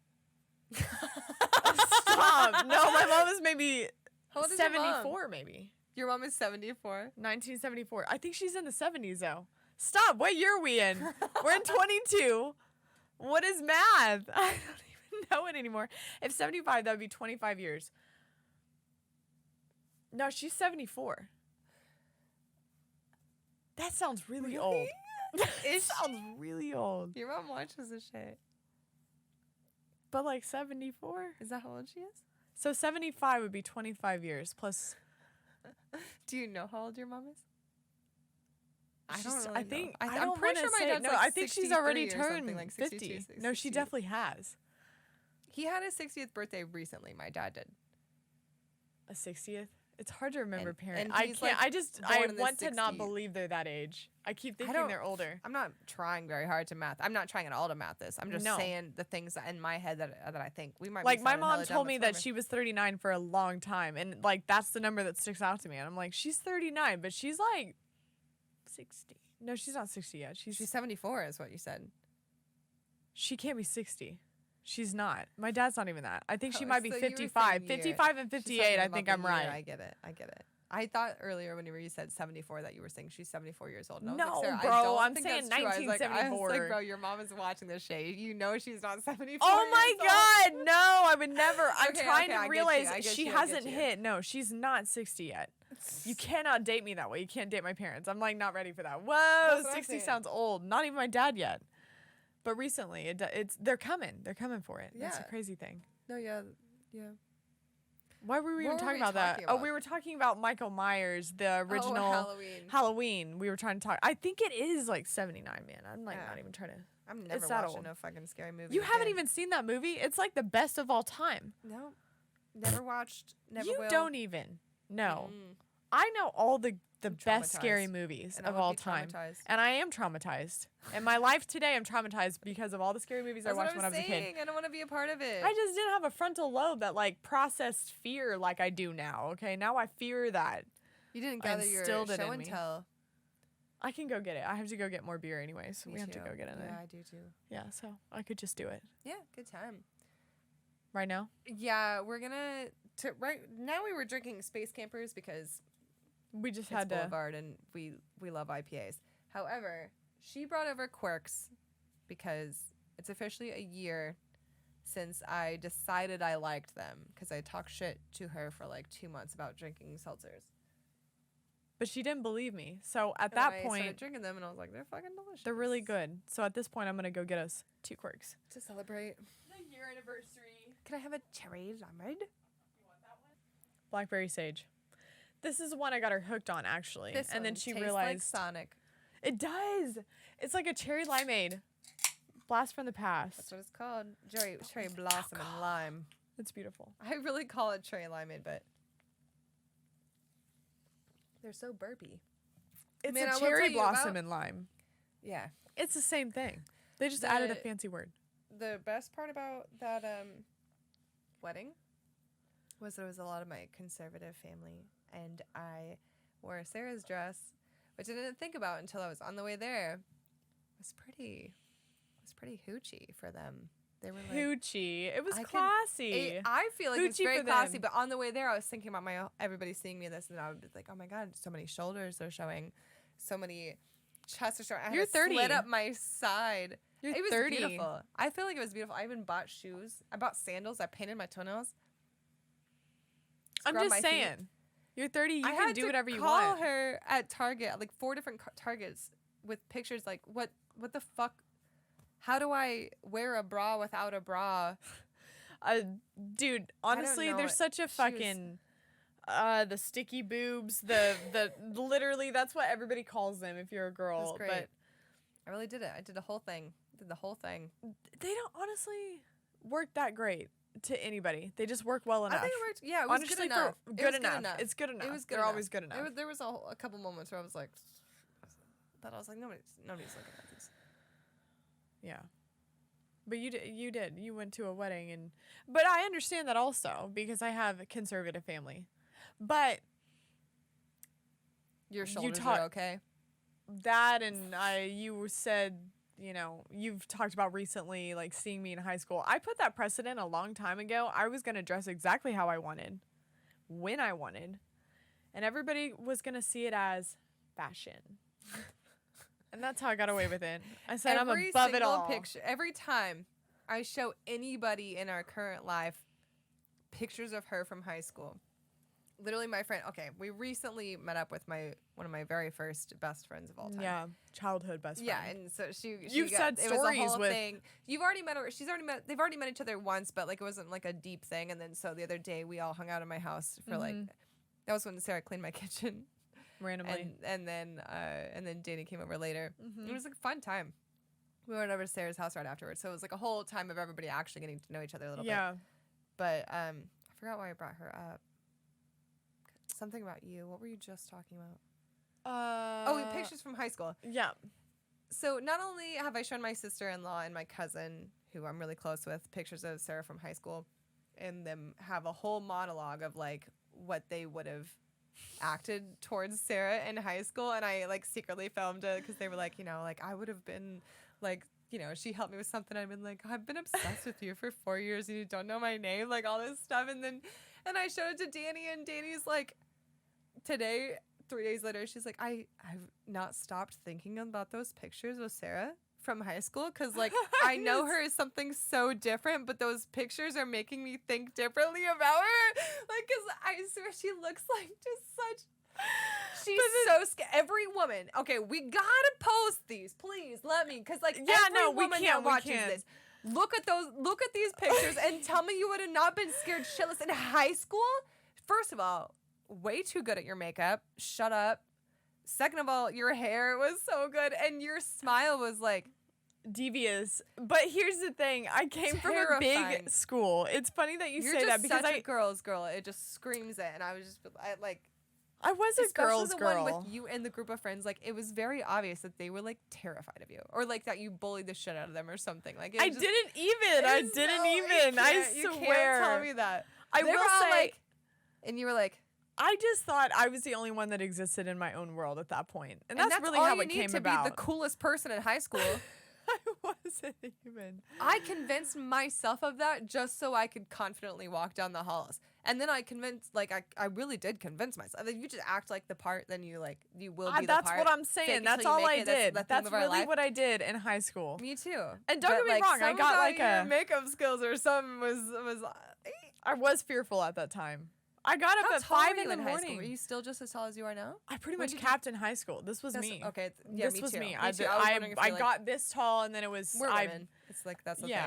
Stop. No, my mom is maybe 74, maybe. Your mom is 74? 1974. I think she's in the 70s, though. Stop. What year are we in? We're in 22. What is math? I don't even know it anymore. If 75, that would be 25 years. No, she's 74. That sounds really old. It sounds really old. Your mom watches this shit. But like 74? Is that how old she is? So 75 would be 25 years plus. Do you know how old your mom is? I She's- don't really I know. think I'm pretty sure my say, dad's no, like I think she's already 63 or something, turned like 50. 62, No, she 68. definitely has. He had his 60th birthday recently. My dad did. A 60th? It's hard to remember And parents. he's, I can't. like, I born in the want to not 60s. believe they're that age. I keep thinking don't- they're older. I'm not trying very hard to math. I'm not trying at all to math this. I'm just No. saying the things that in my head that I think we might. Like be my sounding mom hella dumb, told me that's that fine. she was 39 for a long time, and like that's the number that sticks out to me. And I'm like, she's 39, but she's like 60. No, she's not 60 yet. She's 74, is what you said. She can't be 60. She's not. My dad's not even that. I think she Oh, might be so you were 55. saying year. 55 and She's 58, talking I about think the I'm year. right. I get it. I thought earlier whenever you said 74 that you were saying she's 74 years old. And I was No, like, Sarah, bro, I don't I'm think saying that's true. I was like, 1974. bro, your mom is watching this shit. You know she's not 74 Oh my years old. God, no, I would never. I'm Okay, trying okay, I to get realize you, I get she you, I get hasn't you. hit. No, she's not 60 yet. You cannot date me that way. You can't date my parents. I'm like not ready for that. Whoa, That's what I'm 60 saying. sounds old. Not even my dad yet. But recently, it's they're coming. They're coming for it. That's a Yeah. crazy thing. No, yeah. Why were we even What were talking we about that? talking Oh, about? we were talking about Michael Myers, the original Halloween. Halloween. We were trying to talk. I think it is like 79, man. I'm like Yeah. not even trying to. I'm never that watching old. no fucking scary movie. You haven't again. even seen that movie? It's like the best of all time. No. Never watched. Never You will. don't even. No. Mm. I know all the I'm best scary traumatized. movies And I of would all be time. traumatized. And I am traumatized. In my life today, I'm traumatized because of all the scary movies I That's what watched when I was a kid. saying. I don't want to be a part of it. I just didn't have a frontal lobe that like processed fear like I do now. Okay, now I fear that. You didn't I gather your instilled it show in and me. tell. I can go get it. I have to go get more beer anyway, so Me we have to too. go get it. Yeah, I do too. Yeah, so I could just do it Yeah, good time. right now. Yeah, we're gonna. Right now, we were drinking Space Campers because We just it's had to. Boulevard and we love IPAs. However, she brought over Quirks because it's officially a year since I decided I liked them because I talked shit to her for like 2 months about drinking seltzers. But she didn't believe me. So at And that then I started point, drinking them and I was like, they're fucking delicious. they're really good. So at this point, I'm gonna go get us 2 Quirks. To celebrate. The year anniversary. Can I have a cherry lemonade? Blackberry Sage. This is one I got her hooked on actually, This and then one she tastes realized like Sonic. it does. It's like a cherry limeade. Blast from the past. That's what it's called. Cherry blossom and lime. It's beautiful. I really call it cherry limeade, but they're so burpy. It's Man, I a will cherry tell you blossom about- and lime. Yeah. It's the same thing. They just added a The- fancy word. The best part about that wedding was there was a lot of my conservative family, and I wore Sarah's dress, which I didn't think about until I was on the way there. It was pretty hoochie for them. They were like, Hoochie. It was I can- classy. I feel like it's Hoochie very for classy, them. but on the way there, I was thinking about everybody seeing me in this, and I would be like, oh my god, so many shoulders they're showing, so many chests are showing. I had You're to 30. slit up my side. You're It was 30. beautiful. I feel like it was beautiful. I even bought shoes. I bought sandals. I painted my toenails. I'm Scrubbed my just feet. saying. You're 30. You I can had do to whatever you call want. her at Target, like 4 different Targets with pictures. Like, what the fuck? How do I wear a bra without a bra? Dude, honestly, know. there's such a She was- fucking the sticky boobs, the literally that's what everybody calls them if you're a It girl. was great. But I really did it. I did the whole thing. Did the whole thing. they don't honestly work that great to anybody. They just work well enough. I think it worked. Yeah, it was Honestly, good enough. for It good was enough. It's good enough. It was good They're enough. always good enough. There was a couple moments where I was like, that I was like, nobody's looking at these. Yeah. But you did. You went to a wedding but I understand that also because I have a conservative family. But Your shoulders talk- are okay. that and you said, you've talked about recently like seeing me in high school. I put that precedent a long time ago. I was going to dress exactly how I wanted, when I wanted, and everybody was going to see it as fashion. And that's how I got away with it. I said I'm above it all. Picture, every time I show anybody in our current life pictures of her from high school, literally my friend, okay, we recently met up with my one of my very first best friends of all time. Yeah, childhood best friend. Yeah, and so You've said it was a stories whole with thing. You've already met her. They've already met each other once, but like it wasn't like a deep thing. And then so the other day we all hung out at my house for like, that was when Sarah cleaned my kitchen randomly, and then Dana came over later. It was like a fun time. We went over to Sarah's house right afterwards, so it was like a whole time of everybody actually getting to know each other a little bit. Yeah. But I forgot why I brought her up. Something about you. What were you just talking about? Pictures from high school. Yeah. So not only have I shown my sister-in-law and my cousin, who I'm really close with, pictures of Sarah from high school, and them have a whole monologue of like what they would have acted towards Sarah in high school, and I like secretly filmed it because they were like, like I would have been like, she helped me with something. I've been like, I've been obsessed with you for 4 years and you don't know my name, like all this stuff, and I showed it to Danny, and Danny's like, today, 3 days later, she's like, I've not stopped thinking about those pictures with Sarah from high school because, like, I know her as something so different, but those pictures are making me think differently about her. Like, because I swear she looks like just such... She's so scared. Every woman... Okay, we gotta post these. Please, let me. Because, like, every woman that watches this, look at these pictures and tell me you would have not been scared shitless in high school. First of all, way too good at your makeup. Shut up. Second of all, your hair was so good and your smile was like devious. But here's the thing, I came from a big school. It's funny that you're say that because such a girl's girl. It just screams it, and I was just I was a girl's girl. One with you and the group of friends, like it was very obvious that they were like terrified of you, or like that you bullied the shit out of them or something. Like I didn't even. I swear. You can't tell me that. I will say, like, and you were like, I just thought I was the only one that existed in my own world at that point. And that's really how it came about. To be the coolest person in high school. I wasn't even. I convinced myself of that just so I could confidently walk down the halls. And then I convinced, like, I really did convince myself. If you just act like the part, then you will be the part. That's what I'm saying. That's all I did. That's really what I did in high school. Me too. And don't get me wrong, I got like your makeup skills or something was. I was fearful at that time. I got up at 5 in the morning. Were you still just as tall as you are now? I pretty much capped in high school. This was me. Okay, yeah, this was too. me. I got this tall, and then it was. We're women. It's like that's the thing.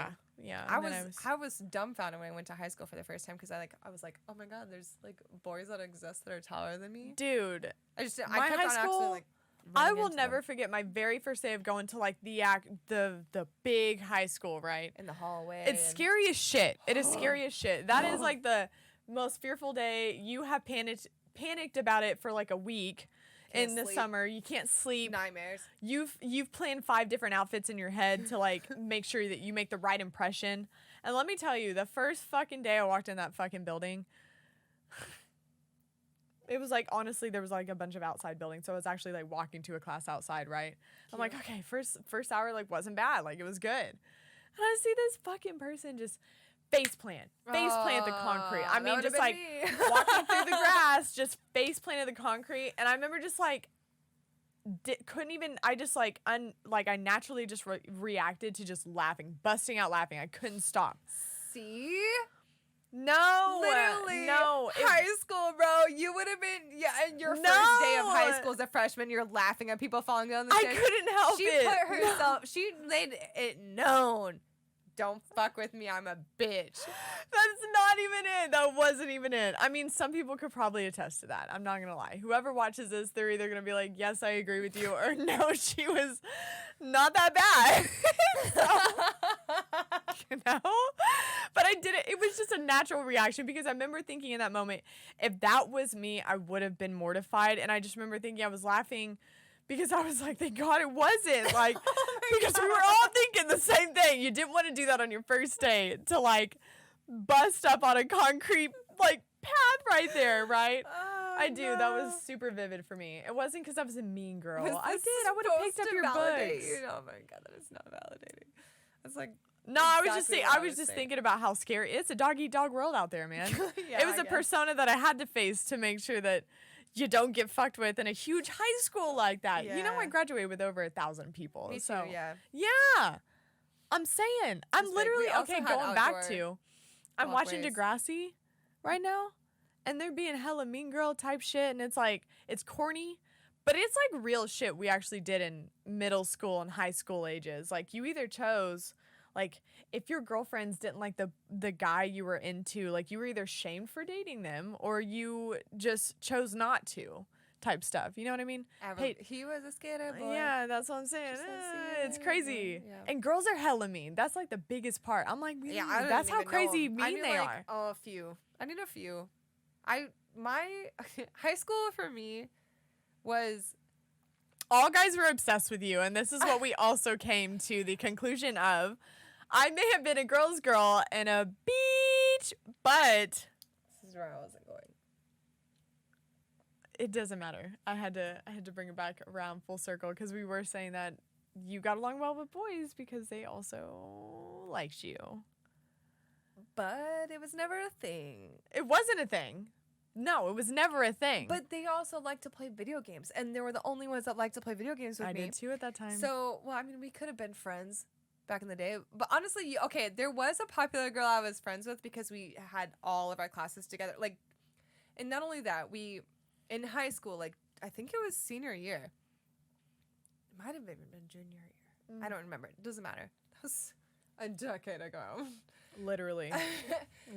Yeah. I was dumbfounded when I went to high school for the first time because I was like, oh my god, there's like boys that exist that are taller than me. Dude, I kept on actually like. I will never forget my very first day of going to like the big high school, right? In the hallway. It's scary as shit. It is scary as shit. That is like the most fearful day. You have panicked about it for like a week. In the summer, you can't sleep. Nightmares. You've planned 5 different outfits in your head to like make sure that you make the right impression. And let me tell you, the first fucking day I walked in that fucking building, it was like, honestly, there was like a bunch of outside buildings, so I was actually like walking to a class outside, right? I'm like, okay, first hour like wasn't bad, like it was good. And I see this fucking person just face plant the concrete. I mean, just like walking through the grass, just face planted the concrete. And I remember just like couldn't even. I just like I naturally just reacted to just laughing, busting out laughing. I couldn't stop. See. No, literally, no. High school, bro. You would have been, in your first day of high school as a freshman, you're laughing at people falling down the stairs. I couldn't help it. She put herself, she made it known. Don't fuck with me, I'm a bitch. That's not even it. That wasn't even it. I mean, some people could probably attest to that. I'm not going to lie. Whoever watches this, they're either going to be like, yes, I agree with you, or no, she was not that bad. You know? But I did it. It was just a natural reaction because I remember thinking in that moment, if that was me, I would have been mortified. And I just remember thinking I was laughing because I was like, thank God it wasn't. Like, because we were all thinking the same thing. You didn't want to do that on your first day to like bust up on a concrete like path right there, right? Oh, I do. That was super vivid for me. It wasn't because I was a mean girl. I did. I would have picked up your books. Oh my God, that is not validating. It's like. No, I was just thinking about how scary it's a dog-eat-dog world out there, man. Yeah, it was a persona that I had to face to make sure that you don't get fucked with in a huge high school like that. Yeah. You know, I graduated with over 1,000 people. Me too, so yeah. I'm saying. I'm literally going back to. I'm watching walkways. Degrassi right now, and they're being hella mean girl type shit, and it's like it's corny, But it's like real shit we actually did in middle school and high school ages. Like you either chose, like if your girlfriends didn't like the guy you were into, like you were either shamed for dating them or you just chose not to type stuff. You know what I mean? He was a skater boy. Yeah, that's what I'm saying. It's crazy. Yeah. And girls are hella mean. That's like the biggest part. I'm like, really? Yeah, That's how crazy mean they are. Oh, a few. I need a few. My high school for me was all guys were obsessed with you, and this is what we also came to the conclusion of. I may have been a girl's girl and a beach, but this is where I wasn't going. It doesn't matter. I had to bring it back around full circle because we were saying that you got along well with boys because they also liked you. But it was never a thing. It wasn't a thing. No, it was never a thing. But they also like to play video games, and they were the only ones that liked to play video games with me. I did too at that time. So, well, I mean, we could have been friends back in the day. But honestly, okay, there was a popular girl I was friends with because we had all of our classes together. Like, and not only that, in high school, like, I think it was senior year. It might have even been junior year. I don't remember. It doesn't matter. That was a decade ago. Literally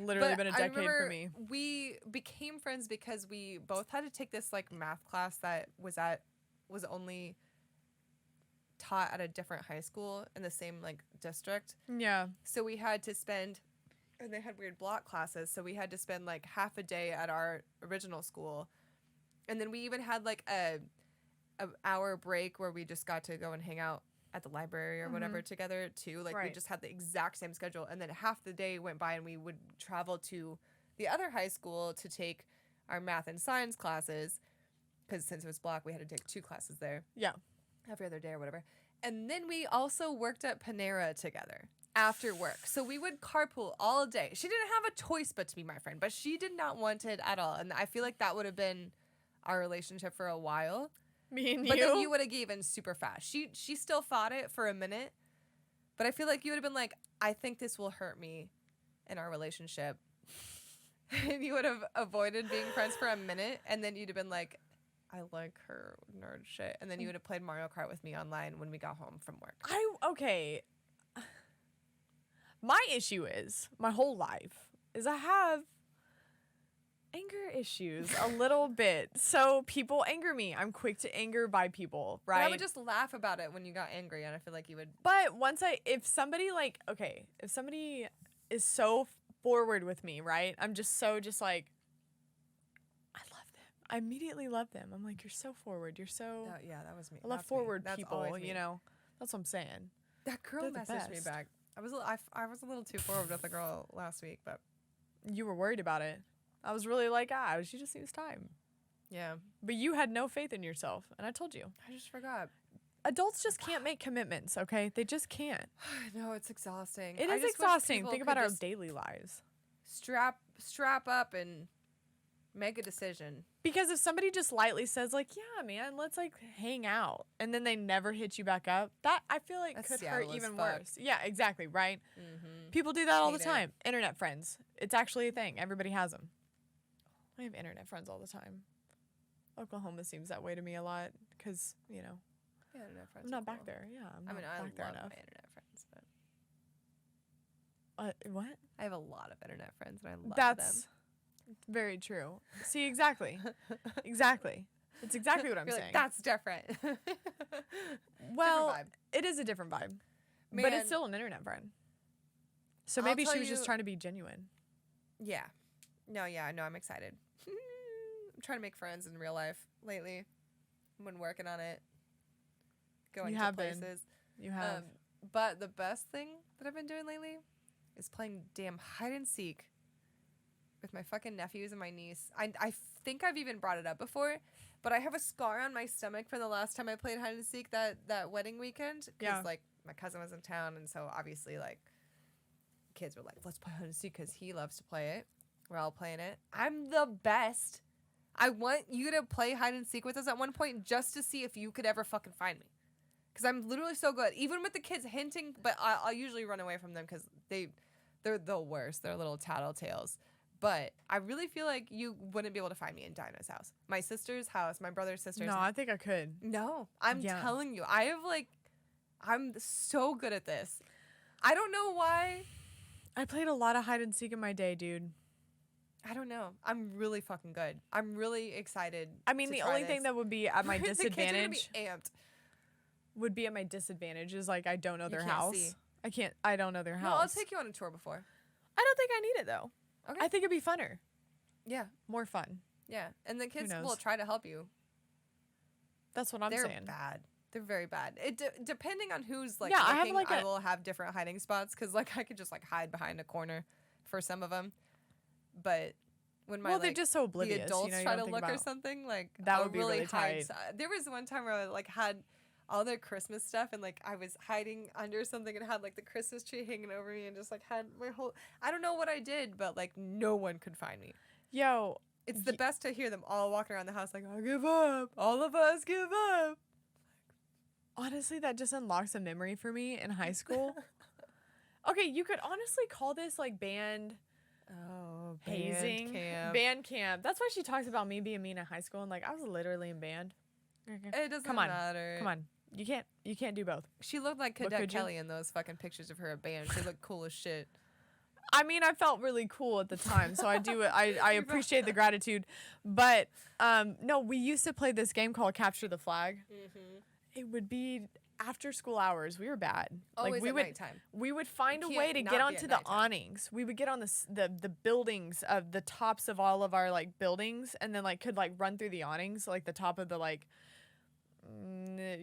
been a decade for me. We became friends because we both had to take this like math class that was only taught at a different high school in the same like district. Yeah. So we had to spend, and they had weird block classes, so we had to spend like half a day at our original school, and then we even had like a hour break where we just got to go and hang out at the library or whatever together too. Like we just had the exact same schedule, and then half the day went by and we would travel to the other high school to take our math and science classes because since it was block we had to take 2 classes there. Yeah. Every other day or whatever. And then we also worked at Panera together after work. So we would carpool all day. She didn't have a choice but to be my friend, but she did not want it at all. And I feel like that would have been our relationship for a while. Me and but you. Then you would have given super fast. She still fought it for a minute, but I feel like you would have been like, I think this will hurt me in our relationship. And you would have avoided being friends for a minute, and then you'd have been like, I like her nerd shit. And then you would have played Mario Kart with me online when we got home from work. Okay. My issue is, my whole life, is I have anger issues a little bit. So people anger me. I'm quick to anger by people, right? But I would just laugh about it when you got angry, and I feel like you would. But if somebody is so forward with me, right? I'm just like, I love them. I immediately love them. I'm like, you're so forward. You're so. Yeah, that was me. I love forward people, you know? That's what I'm saying. That girl messaged me back. I was a little too forward with the girl last week, but. You were worried about it. I was really like, she just needs time. Yeah. But you had no faith in yourself, and I told you. I just forgot. Adults just can't make commitments, okay? They just can't. No, it's exhausting. It is exhausting. Think about our daily lives. Strap up and make a decision. Because if somebody just lightly says, like, yeah, man, let's, like, hang out, and then they never hit you back up, that, I feel like, could hurt even worse. Yeah, exactly, right? Mm-hmm. People do that all the time. Internet friends. It's actually a thing. Everybody has them. I have internet friends all the time. Oklahoma seems that way to me a lot because, you know, internet friends I'm not back there. Yeah, I'm not back there enough. I love my internet friends, but what? I have a lot of internet friends, and I love them. That's very true. See, exactly. Exactly. It's exactly what I'm saying. Like, that's different. Well, different vibe. It is a different vibe. Man, but it's still an internet friend. So maybe she was just trying to be genuine. Yeah. No, I'm excited. I'm trying to make friends in real life lately. I've been working on it. Going to places. You have. But the best thing that I've been doing lately is playing damn hide and seek with my fucking nephews and my niece. I think I've even brought it up before, but I have a scar on my stomach from the last time I played hide and seek that wedding weekend. Because, like, my cousin was in town, and so obviously, like, kids were like, let's play hide and seek because he loves to play it. We're all playing it. I'm the best. I want you to play hide and seek with us at one point just to see if you could ever fucking find me. Because I'm literally so good. Even with the kids hinting, but I'll usually run away from them because they're the worst. They're little tattletales. But I really feel like you wouldn't be able to find me in Dinah's house. My sister's house, my brother's sister's No, house. I think I could. No, I'm telling you. I'm so good at this. I don't know why. I played a lot of hide and seek in my day, dude. I don't know. I'm really fucking good. I'm really excited. I mean, the only thing that would be at my disadvantage the kids are gonna be amped. Would be at my disadvantage is like I don't know their can't house. see. I don't know their house. No, I'll take you on a tour before. I don't think I need it though. Okay. I think it'd be funner. Yeah. More fun. Yeah. And the kids knows? will try to help you. That's what I'm They're saying. bad. They're very bad. It depending on who's like Yeah, I have, looking, like, I will have different hiding spots because like I could just like hide behind a corner for some of them, but when my they're just so oblivious. the adults you try to think look or about- something, like That I'll would be really hide. tight. There was one time where I like had all their Christmas stuff and like I was hiding under something and had like the Christmas tree hanging over me and just like had my whole. I don't know what I did, but like no one could find me. Yo, It's the best to hear them all walking around the house like, I give up. All of us give up. honestly, that just unlocks a memory for me in high school. Okay, you could honestly call this like band hazing. Band camp. That's why she talks about me being mean in high school and like I was literally in band. It doesn't Come on. matter. Come on. You can't do both. She looked like What Cadet could you? Kelly in those fucking pictures of her at band. She looked cool as shit. I mean, I felt really cool at the time, so I appreciate the gratitude. But no, we used to play this game called Capture the Flag. Mm-hmm. It would be after school hours. We were bad. Always we at would nighttime. we would find a Can't way to not get be onto at the nighttime. awnings. We would get on the buildings of the tops of all of our like buildings, and then like could like run through the awnings, like the top of the like.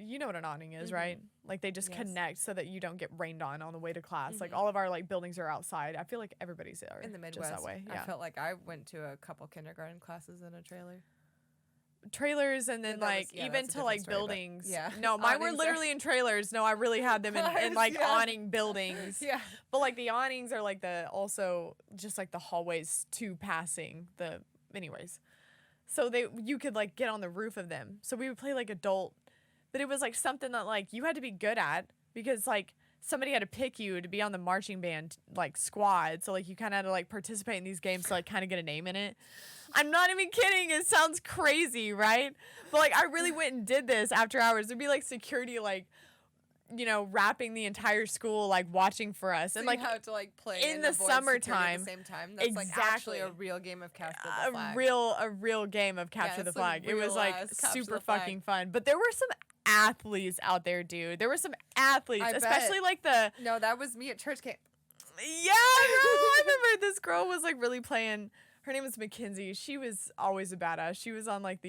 You know what an awning is, right? Like they just Yes. connect so that you don't get rained on the way to class. Like Mhm. all of our like buildings are outside. I feel like everybody's there In the just Midwest. that way. Yeah, I felt like I went to a couple kindergarten classes in a trailer. trailers and then Yeah, that like was- yeah, even that's a to different like story, but buildings. yeah. No, mine were Awnings are- literally in trailers. No, I really had them in like Yeah. awning buildings. Yeah. But like the awnings are like the also just like the hallways to passing the anyways. So you could like get on the roof of them. So we would play like adult, but it was like something that like you had to be good at because like somebody had to pick you to be on the marching band like squad. So like you kind of had to like participate in these games to like kind of get a name in it. I'm not even kidding. It sounds crazy, right? But like I really went and did this after hours. There'd be like security like wrapping the entire school like watching for us So and like you have to like play in and the avoid security summertime. at the same time. That's like actually a Exactly. real game of capture the a flag. real game of capture the it's like flag. It was like real-ass capture super the flag. fucking fun. But there were some athletes out there, dude. There were some athletes, I especially bet. like the No, that was me at church camp. yeah. No, I remember this girl was like really playing. Her name was Mackenzie. She was always a badass. She was on like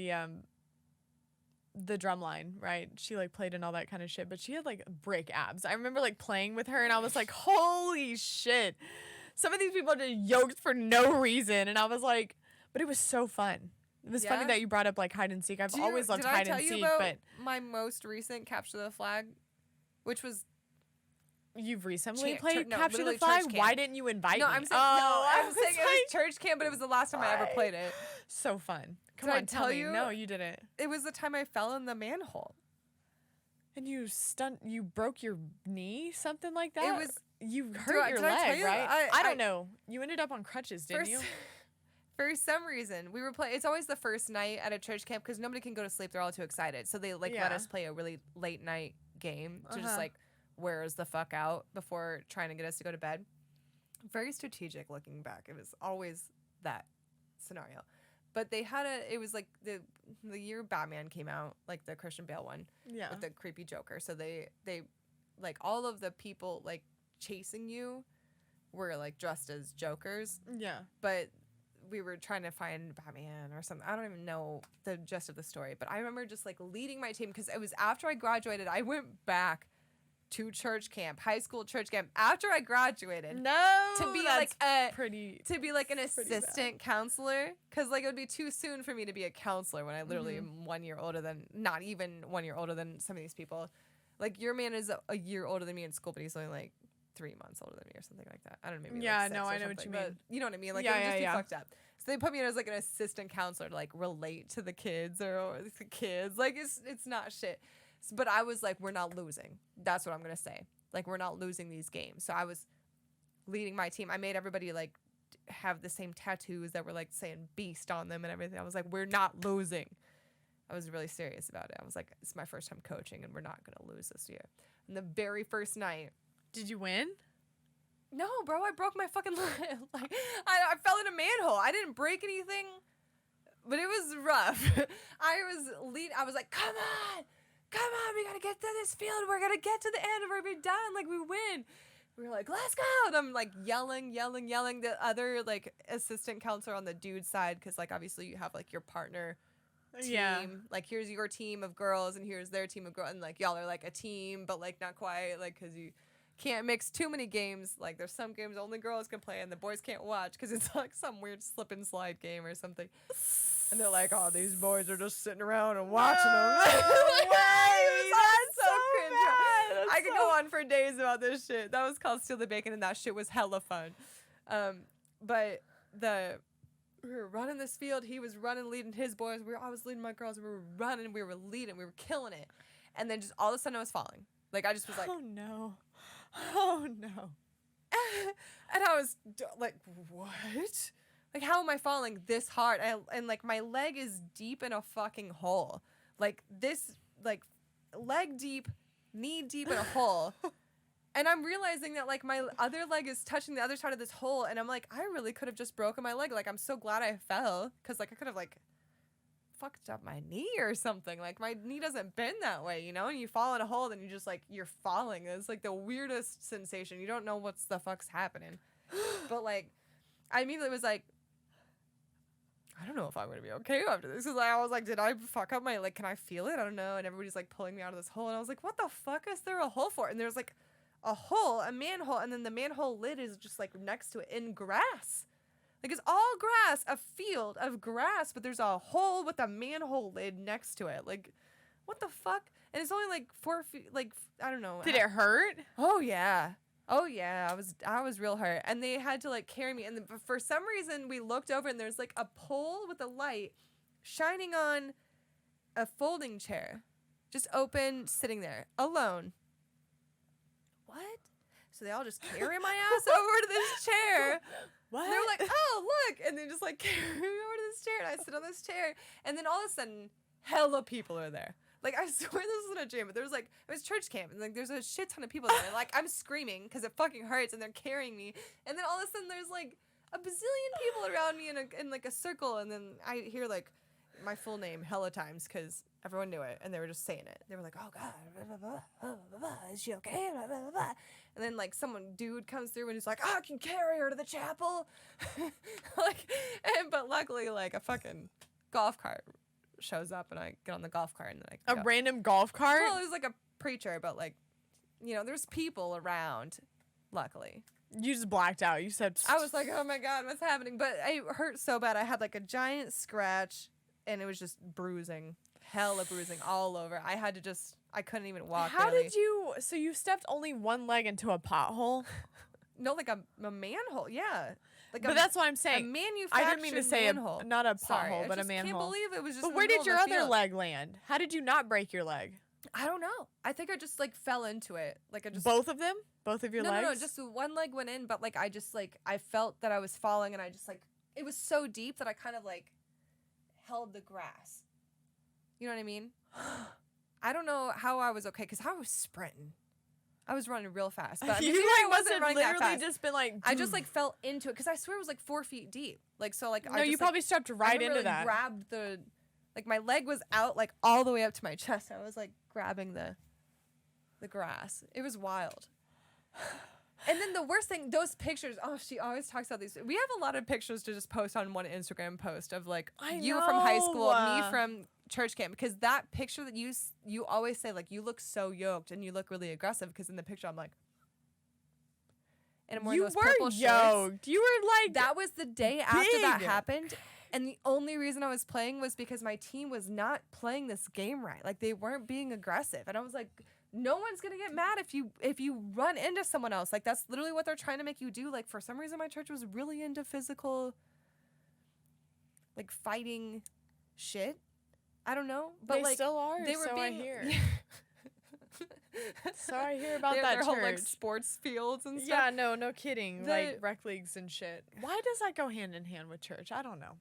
the drum line, right? She like played and all that kind of shit, but she had like brick abs. I remember like playing with her and I was like, holy shit. Some of these people are just yoked for no reason. And I was like, but it was so fun. It was funny Yeah? that you brought up like hide and seek. I've always loved hide and seek, Did I tell you but about my most recent capture the flag, which was you've recently Church- played no, Capture the literally Flag? church Why camp. didn't you invite no, me? I'm saying no, I'm was saying it like, was church camp, but it was the last time I ever Why? played it. so fun. Come Did I on, tell tell me. you? No, you didn't. It was the time I fell in the manhole. And you broke your knee, something like that? was- you hurt your did I tell leg, you? right? I don't know. You ended up on crutches, didn't you? For some reason, we were playing. It's always the first night at a church camp because nobody can go to sleep. They're all too excited, so they like let Yeah. us play a really late night game to just Uh-huh. like wear us the fuck out before trying to get us to go to bed. Very strategic looking back. It was always that scenario. But they had it was like the year Batman came out, like the Christian Bale one Yeah. with the creepy Joker. So they like all of the people like chasing you were like dressed as Jokers, Yeah. but we were trying to find Batman or something. I don't even know the gist of the story, but I remember just like leading my team because it was after I graduated. I went back to church camp, high school church camp after I graduated. No. To be that's like pretty. to be like an Pretty bad. assistant counselor, because like it would be too soon for me to be a counselor when I literally am 1 year older than, not even 1 year older than some of these people. Like your man is a year older than me in school, but he's only like 3 months older than me or something like that. I don't know, maybe Yeah, like 6 no, or I know what something, you but mean. you know what I mean? Like Yeah, it would just yeah, be yeah. fucked up. So they put me in as like an assistant counselor to like relate to the kids or the kids. Like it's not shit. But I was like, we're not losing. That's what I'm gonna say. Like we're not losing these games. So I was leading my team. I made everybody like have the same tattoos that were like saying beast on them and everything. I was like, we're not losing. I was really serious about it. I was like, it's my first time coaching and we're not going to lose this year. And the very first night. Did you win? No, bro, I broke my fucking leg. Like, I fell in a manhole. I didn't break anything, but it was rough. I was like, come on, we got to get to this field. We're going to get to the end and we're going to be done. Like, we win. We were like, let's go. And I'm like yelling. The other like assistant counselor on the dude side, because like obviously you have like your partner team. Yeah. Like here's your team of girls and here's their team of girls. And like y'all are like a team, but like not quite, like because you can't mix too many games. Like there's some games only girls can play and the boys can't watch because it's like some weird slip and slide game or something. And they're like, oh, these boys are just sitting around and watching them. That's so cringe. I could go on for days about this shit. That was called Steal the Bacon, and that shit was hella fun. But we were running this field. He was running, leading his boys. I was leading my girls. We were running. We were leading. We were killing it. And then just all of a sudden I was falling. Like I just was like, oh no. And I was like, what? Like, how am I falling this hard? And like, my leg is deep in a fucking hole. Like, this, like, leg deep, knee deep in a hole. And I'm realizing that, like, my other leg is touching the other side of this hole. And I'm like, I really could have just broken my leg. Like, I'm so glad I fell. Because, like, I could have, like, fucked up my knee or something. Like, my knee doesn't bend that way, you know? And you fall in a hole, and you just, like, you're falling. It's, like, the weirdest sensation. You don't know what's the fuck's happening. But, like, I immediately was like, I don't know if I'm going to be okay after this. Because I was like, did I fuck up my, like, can I feel it? I don't know. And everybody's, like, pulling me out of this hole. And I was like, what the fuck is there a hole for? And there's, like, a hole, a manhole. And then the manhole lid is just, like, next to it in grass. Like, it's all grass, a field of grass. But there's a hole with a manhole lid next to it. Like, what the fuck? And it's only, like, 4 feet, like, I don't know. Did it hurt? Oh, yeah. Oh yeah, I was real hurt, and they had to like carry me. And for some reason, we looked over, and there's like a pole with a light shining on a folding chair, just open, sitting there alone. What? So they all just carry my ass over to this chair. What? And they were like, "Oh, look!" And they just like carry me over to this chair, and I sit on this chair, and then all of a sudden, hella people are there. Like, I swear this wasn't a gym, but there was, like, it was church camp, and, like, there's a shit ton of people there. And, like, I'm screaming because it fucking hurts, and they're carrying me. And then all of a sudden, there's, like, a bazillion people around me in like, a circle. And then I hear, like, my full name hella times because everyone knew it, and they were just saying it. They were like, oh, God, blah, blah, blah, blah, blah, blah. Is she okay? Blah, blah, blah, blah. And then, like, dude comes through, and he's like, I can carry her to the chapel. But luckily, like, a fucking golf cart shows up, and I get on the golf cart, and then I go. A random golf cart? Well, it was like a preacher, but like, you know, there's people around, luckily. You just blacked out. You said... I was like, oh my God, what's happening? But it hurt so bad. I had like a giant scratch, and it was just bruising, hella bruising all over. I couldn't even walk. How really. did you... So you stepped only one leg into a pothole? No, like a manhole, yeah. Like but that's what I'm saying. A manufactured I didn't mean to say manhole. not a pothole, Sorry, but a I manhole. can't believe it was just. But in where the did middle your of the other field. leg land? How did you not break your leg? I don't know. I think I just like fell into it. Like I just. Both of them? Both of your legs? No. Just one leg went in, but like I just like I felt that I was falling, and I just like it was so deep that I kind of like held the grass. You know what I mean? I don't know how I was okay because I was sprinting. I was running real fast, but I mean, I wasn't running that fast. Just been like, I just like fell into it because I swear it was like 4 feet deep. Like so, like no, I just, you like, probably stepped right into like, that. Grabbed the, like my leg was out like all the way up to my chest. I was like grabbing the grass. It was wild. And then the worst thing, those pictures. Oh, she always talks about these. We have a lot of pictures to just post on one Instagram post of like you from high school, me from church camp, because that picture that you always say like you look so yoked and you look really aggressive, because in the picture I'm like, and I'm wearing those purple shorts. Yoked. You were like, that was the day after that happened, and the only reason I was playing was because my team was not playing this game right. Like they weren't being aggressive, and I was like, no one's gonna get mad if you run into someone else. Like that's literally what they're trying to make you do. Like for some reason my church was really into physical, like fighting shit. I don't know, but they like still are. they were so being, I hear. So I hear about that their church. whole like sports fields and stuff. Yeah, no kidding. Like rec leagues and shit. Why does that go hand in hand with church? I don't know.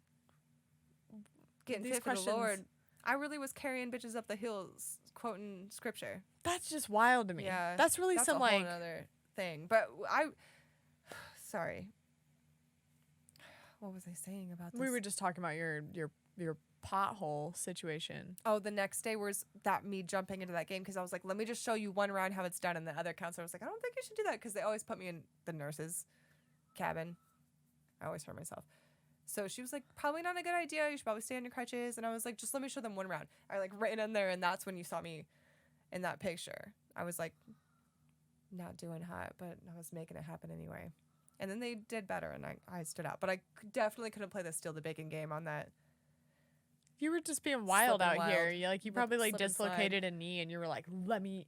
Getting These fit for the Lord. I really was carrying bitches up the hills, quoting scripture. That's just wild to me. Yeah, that's really some a like whole other thing. But sorry. What was I saying about this? We were just talking about your pothole situation. Oh, the next day was that me jumping into that game because I was like, let me just show you one round how it's done. And the other counselor was like, I don't think you should do that because they always put me in the nurse's cabin. I always hurt myself. So she was like, probably not a good idea. You should probably stay on your crutches. And I was like, just let me show them one round. I like ran in there, and that's when you saw me in that picture. I was like, not doing hot, but I was making it happen anyway. And then they did better, and I stood out. But I definitely couldn't play the steal the bacon game on that. You were just being wild out here. You probably like dislocated a knee, and you were like, put me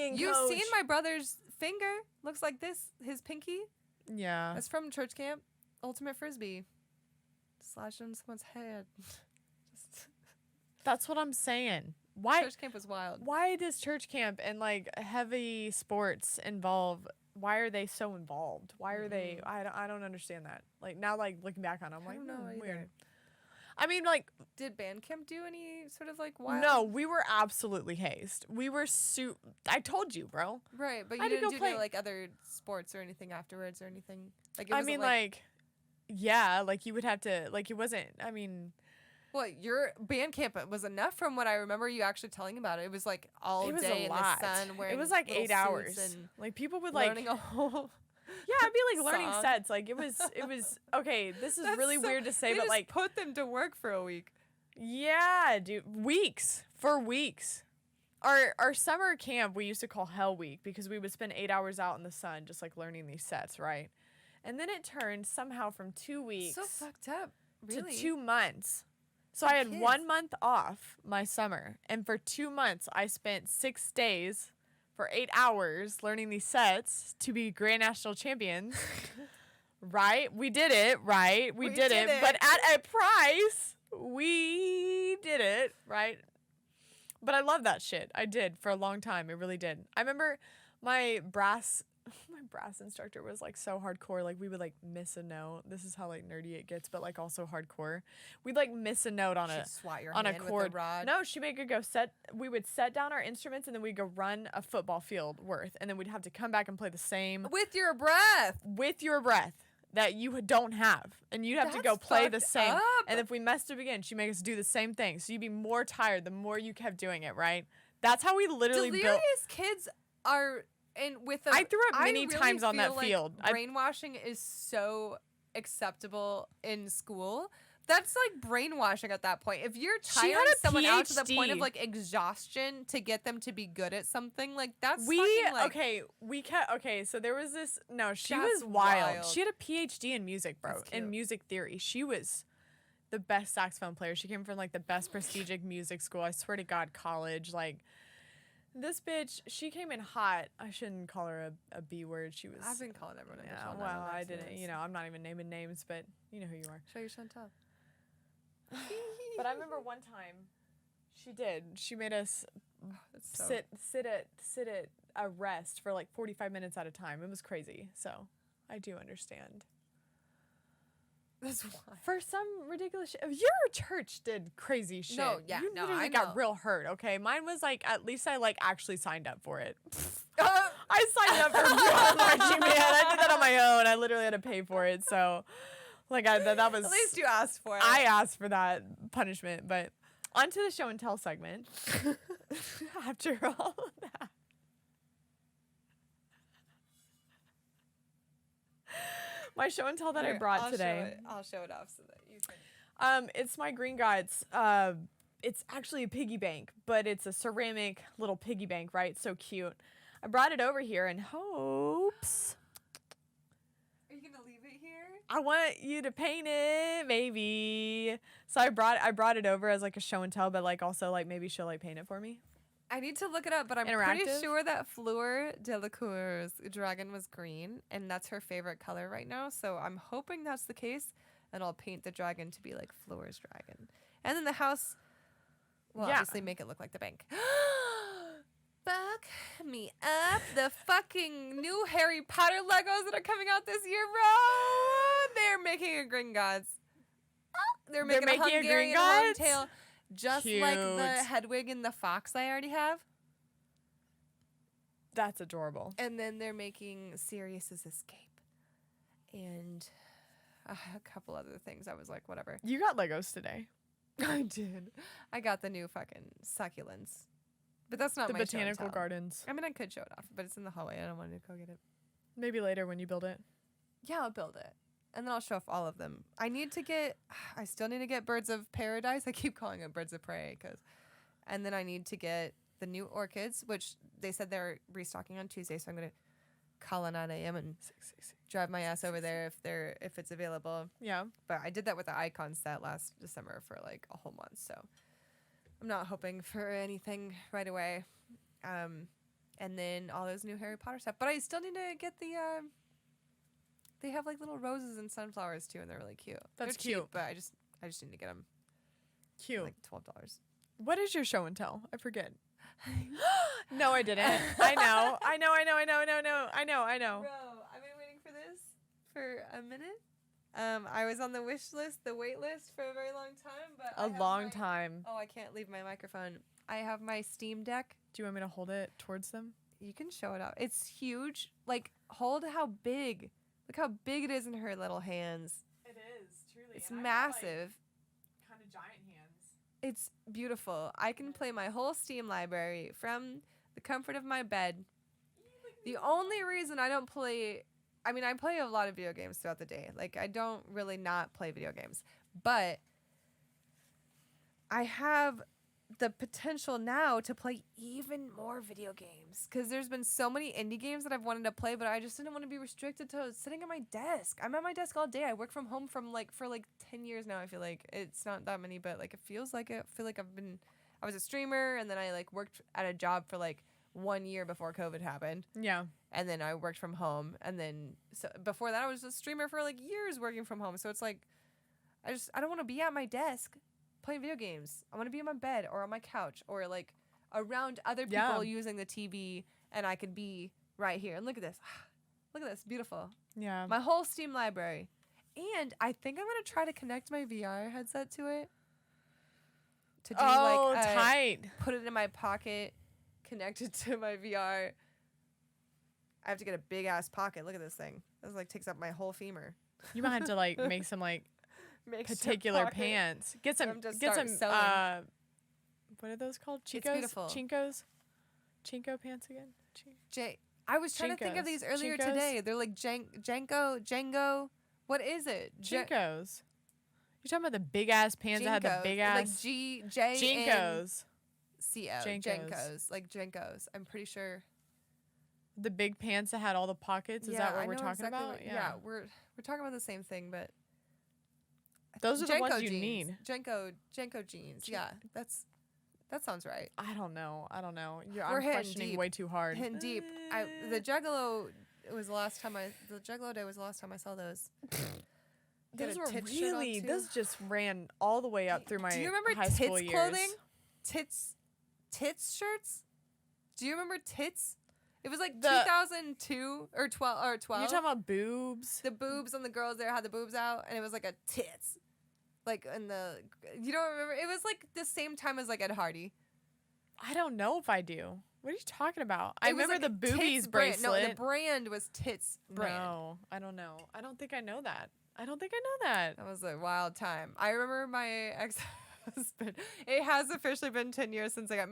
in, You've seen my brother's finger? Looks like this, his pinky. Yeah. That's from church camp. Ultimate Frisbee. Slash on someone's head. That's what I'm saying. Why church camp was wild. Why does church camp and like heavy sports involve? Why are they so involved? Why are they? I don't understand that. Like now, like looking back on it, I'm like, I don't know weird. I mean, like, did band camp do any sort of like wild? No, we were absolutely hazed. We were I told you, bro. Right, but you didn't do any, like other sports or anything afterwards or anything. Like it wasn't yeah, like you would have to, like it wasn't. I mean, well, your band camp was enough from what I remember you actually telling about it. It was like all day in the sun. It was like 8 hours. And like people would like learning a whole. Yeah, I'd be like learning sets. Like it was okay. This is really weird to say, but like put them to work for a week. Yeah, dude, weeks. Our summer camp we used to call Hell Week because we would spend 8 hours out in the sun just like learning these sets, right? And then it turned somehow from 2 weeks so fucked up, really? to 2 months. So I had 1 month off my summer, and for 2 months I spent 6 days for 8 hours learning these sets to be Grand National Champions. Right? We did it, right? We did it, but at a price. We did it, right? But I love that shit. I did for a long time. It really did. I remember my brass instructor was like so hardcore. Like we would like miss a note. This is how like nerdy it gets, but like also hardcore. We'd like miss a note on a chord. With a rod. No, she made it go we would set down our instruments and then we'd go run a football field worth, and then we'd have to come back and play the same with your breath that you don't have, and you'd have to go play the same up. And if we messed up again, she'd make us do the same thing, so you'd be more tired the more you kept doing it, right? That's how we literally Delirious kids are. And I threw up many times on that field. Brainwashing is so acceptable in school. That's like brainwashing at that point. If you're tiring someone out to the point of like exhaustion to get them to be good at something, like that's so there was this she was wild. She had a PhD in music, bro, in music theory. She was the best saxophone player. She came from like the best prestigious music school. I swear to God, college, like. This bitch, she came in hot. I shouldn't call her a B word. She was. I've been calling everyone a bitch. Yeah, well, I didn't. You know, I'm not even naming names, but you know who you are. Show your Chantal. But I remember one time, she did. She made us sit at a rest for like 45 minutes at a time. It was crazy. So, I do understand. That's why. For some ridiculous shit. Your church did crazy shit. I got real hurt, okay? Mine was like, at least I like actually signed up for it. I signed up for real marching band. I did that on my own. I literally had to pay for it. So, like, that was... At least you asked for it. I asked for that punishment. But on to the show and tell segment. After all of that. My show and tell that I brought today. I'll show it off so that you can. It's my Green Gods. It's actually a piggy bank, but it's a ceramic little piggy bank, right? So cute. I brought it over here in hopes. Are you gonna leave it here? I want you to paint it, maybe. So I brought it over as like a show and tell, but like also like maybe she'll like paint it for me. I need to look it up, but I'm pretty sure that Fleur Delacour's dragon was green, and that's her favorite color right now. So I'm hoping that's the case, and I'll paint the dragon to be like Fleur's dragon. And then the house, obviously make it look like the bank. Fuck me up. The fucking new Harry Potter Legos that are coming out this year, bro. They're making a Gringotts. They're making a Hungarian Horntail, just like the Hedwig and the fox I already have. That's adorable. And then they're making Sirius's Escape. And a couple other things. I was like, whatever. You got Legos today. I did. I got the new fucking succulents. But that's not the my botanical gardens. I mean, I could show it off, but it's in the hallway. I don't want to go get it. Maybe later when you build it. Yeah, I'll build it. And then I'll show off all of them. I still need to get Birds of Paradise. I keep calling it Birds of Prey. And then I need to get the new orchids, which they said they're restocking on Tuesday. So I'm going to call an 9 a.m. and drive my ass over there if it's available. Yeah. But I did that with the icon set last December for like a whole month. So I'm not hoping for anything right away. And then all those new Harry Potter stuff. But I still need to get the... They have like little roses and sunflowers too, and they're really cute. That's they're cute. Cheap, but I just need to get them. Cute. Like $12. What is your show and tell? I forget. No, I didn't. I know. Bro, I've been waiting for this for a minute. I was on the wish list, the wait list for a very long time, but a long time. Oh, I can't leave my microphone. I have my Steam Deck. Do you want me to hold it towards them? You can show it up. It's huge. Like, hold how big. Look how big it is in her little hands. It is, truly. It's massive. Kind of giant hands. It's beautiful. I can play my whole Steam library from the comfort of my bed. The only reason I don't play... I mean, I play a lot of video games throughout the day. Like, I don't really not play video games. But I have the potential now to play even more video games. Because there's been so many indie games that I've wanted to play, but I just didn't want to be restricted to sitting at my desk. I'm at my desk all day. I work from home for 10 years now, I feel like. It's not that many, but like it feels like it. I feel like I was a streamer, and then I like worked at a job for like 1 year before COVID happened. Yeah. And then I worked from home. And then so before that, I was a streamer for like years working from home. So it's like, I don't want to be at my desk playing video games. I want to be in my bed or on my couch or like around other people using the TV, and I could be right here. And look at this. Look at this. Beautiful. Yeah. My whole Steam library. And I think I'm going to try to connect my VR headset to it. To do tight. Put it in my pocket, connected to my VR. I have to get a big ass pocket. Look at this thing. This like takes up my whole femur. You might have to like make some like particular pants. Get some what are those called? Chicos? It's beautiful. Chinko pants again? I was trying to think of these earlier today. They're like Django. What is it? Chinkos. You're talking about the big ass pants that had the big ass like J Jinkos. Jenkos. Like Jenkos. I'm pretty sure. The big pants that had all the pockets. Is that what we're talking about? Yeah, we're talking about the same thing, but those are the ones you jeans. need. Jenko jeans. Yeah, that sounds right. I don't know. We're I'm questioning deep. Way too hard. Hitting deep. The Juggalo was the last time the Juggalo Day was the last time I saw those. Those were really. Those just ran all the way up through my. Do you remember high school Tits years. clothing? Tits shirts. Do you remember Tits? It was like 2002 or 12 or 12. You're talking about boobs? The boobs on the girls there had the boobs out, and it was like a tits. Like in the, you don't remember? It was like the same time as like Ed Hardy. I don't know if I do. What are you talking about? I remember like the boobies bracelet. bracelet. No, the brand was Tits brand. No, I don't know. I don't think I know that. That was a wild time. I remember my ex-husband. It has officially been 10 years since I got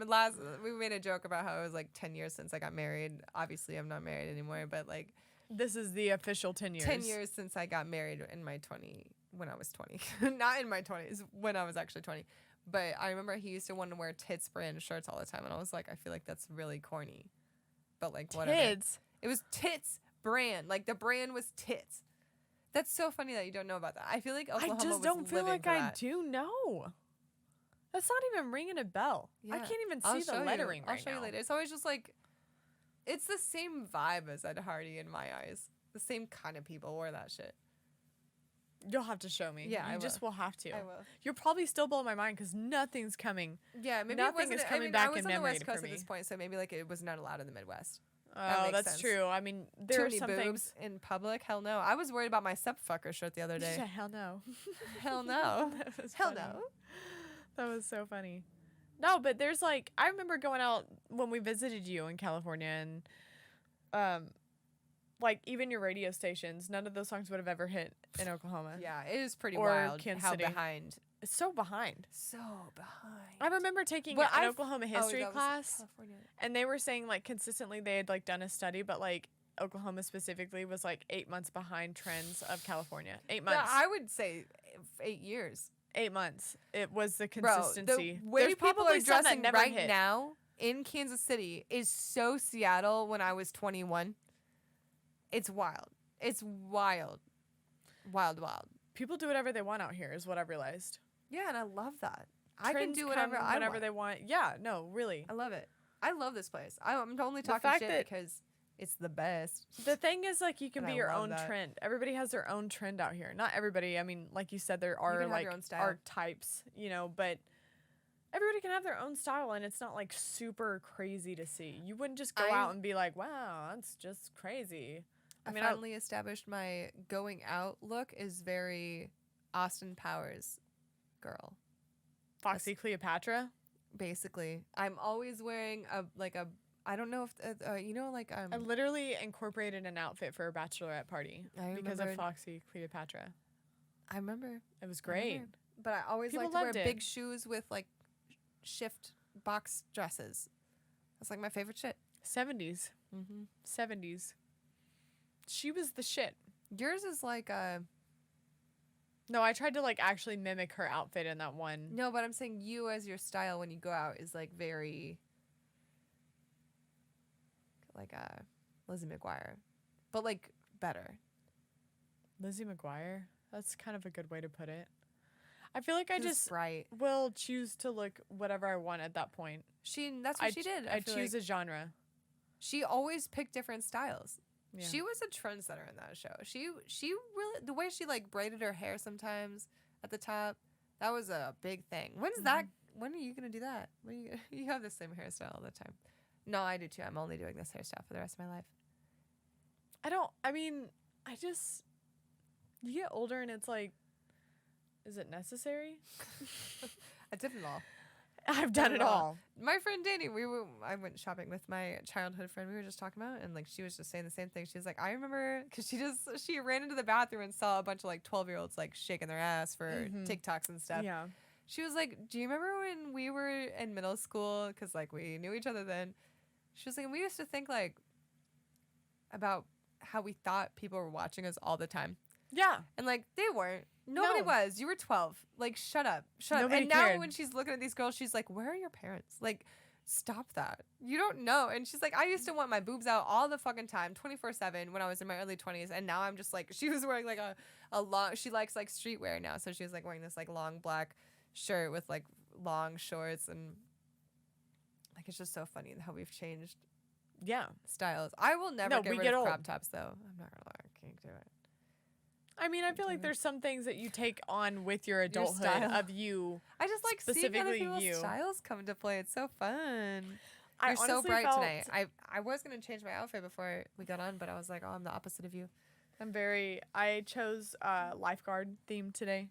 we made a joke about how it was like 10 years since I got married. Obviously, I'm not married anymore, but like this is the official 10 years. 10 years since I got married when I was 20. Not in my 20s, when I was actually 20. But I remember he used to want to wear Tits brand shirts all the time, and I was like, I feel like that's really corny. But like whatever. Tits. It was Tits brand. Like the brand was Tits. That's so funny that you don't know about that. I feel like Oklahoma I just don't feel like I do know. That's not even ringing a bell. Yeah. I can't even see the lettering right now. I'll show you later. It's always just like, it's the same vibe as Ed Hardy in my eyes. The same kind of people wore that shit. You'll have to show me. Yeah, you just will have to. I will. You'll probably still blow my mind because nothing's coming. Yeah, maybe nothing is coming back in memory for me. I was on the West Coast at this point, so maybe like it was not allowed in the Midwest. Oh, that's true. I mean, there are some things in public. Hell no. I was worried about my stepfucker shirt the other day. Hell no. Hell no. Hell no. That was so funny. No, but there's like, I remember going out when we visited you in California, and like even your radio stations, none of those songs would have ever hit in Oklahoma. Yeah, it is pretty wild Kansas how City. behind. It's so behind. So behind. I remember taking an Oklahoma history class, and they were saying like consistently they had like done a study, but like Oklahoma specifically was like 8 months behind trends of California. 8 months. Yeah, I would say 8 years. 8 months. It was the consistency. Bro, the way people are dressing right now in Kansas City is so Seattle when I was 21. It's wild. It's wild. Wild, wild. People do whatever they want out here is what I've realized. Yeah, and I love that. Trends I can do whatever I want. they want. Yeah, no, really. I love it. I love this place. I'm only talking shit because it's the best. The thing is, like, you can be your own that. trend. Everybody has their own trend out here. Not everybody. I mean, like you said, there are like archetypes, you know, but everybody can have their own style, and it's not like super crazy to see. You wouldn't just go out and be like, wow, that's just crazy. I finally established my going out look is very Austin Powers girl. Foxy Cleopatra? Basically. I'm always wearing I don't know if, you know, like... I literally incorporated an outfit for a bachelorette party because of Foxy Cleopatra. I remember. It was great. But I always like to wear big shoes with, like, shift box dresses. That's, like, my favorite shit. 70s. Mm-hmm. 70s. She was the shit. Yours is like a... No, I tried to like actually mimic her outfit in that one. No, but I'm saying you as your style when you go out is like very... like Lizzie McGuire. But like better. Lizzie McGuire? That's kind of a good way to put it. I feel like I just bright. Will choose to look whatever I want at that point. That's what she did. I choose a genre. She always picked different styles. Yeah. She was a trendsetter in that show. She really, the way she like braided her hair sometimes at the top, that was a big thing. When are you gonna do that? You have the same hairstyle all the time. No, I do too. I'm only doing this hairstyle for the rest of my life. You get older and it's like, is it necessary? I did it all. I've done it all. My friend Danny, I went shopping with my childhood friend. We were just talking about it, and like she was just saying the same thing. She was like, I remember because she ran into the bathroom and saw a bunch of like 12-year-olds like shaking their ass for TikToks and stuff. Yeah. She was like, do you remember when we were in middle school? Because like we knew each other then. She was like, we used to think like about how we thought people were watching us all the time. Yeah. And like they weren't. Nobody was. You were 12. Like, shut up. Nobody And cared. now when she's looking at these girls, she's like, where are your parents? Like, stop that. You don't know. And she's like, I used to want my boobs out all the fucking time, 24/7 when I was in my early 20s. And now I'm just like, she was wearing like a long, she likes like streetwear now. So she was like wearing this like long black shirt with like long shorts. And like, it's just so funny how we've changed styles. I will never get rid of crop tops though. I'm not gonna lie. I can't do it. I mean, I feel like there's some things that you take on with your adulthood of you. I just like seeing other people's styles come into play. It's so fun. You're so bright tonight. I was going to change my outfit before we got on, but I was like, oh, I'm the opposite of you. I chose lifeguard theme today.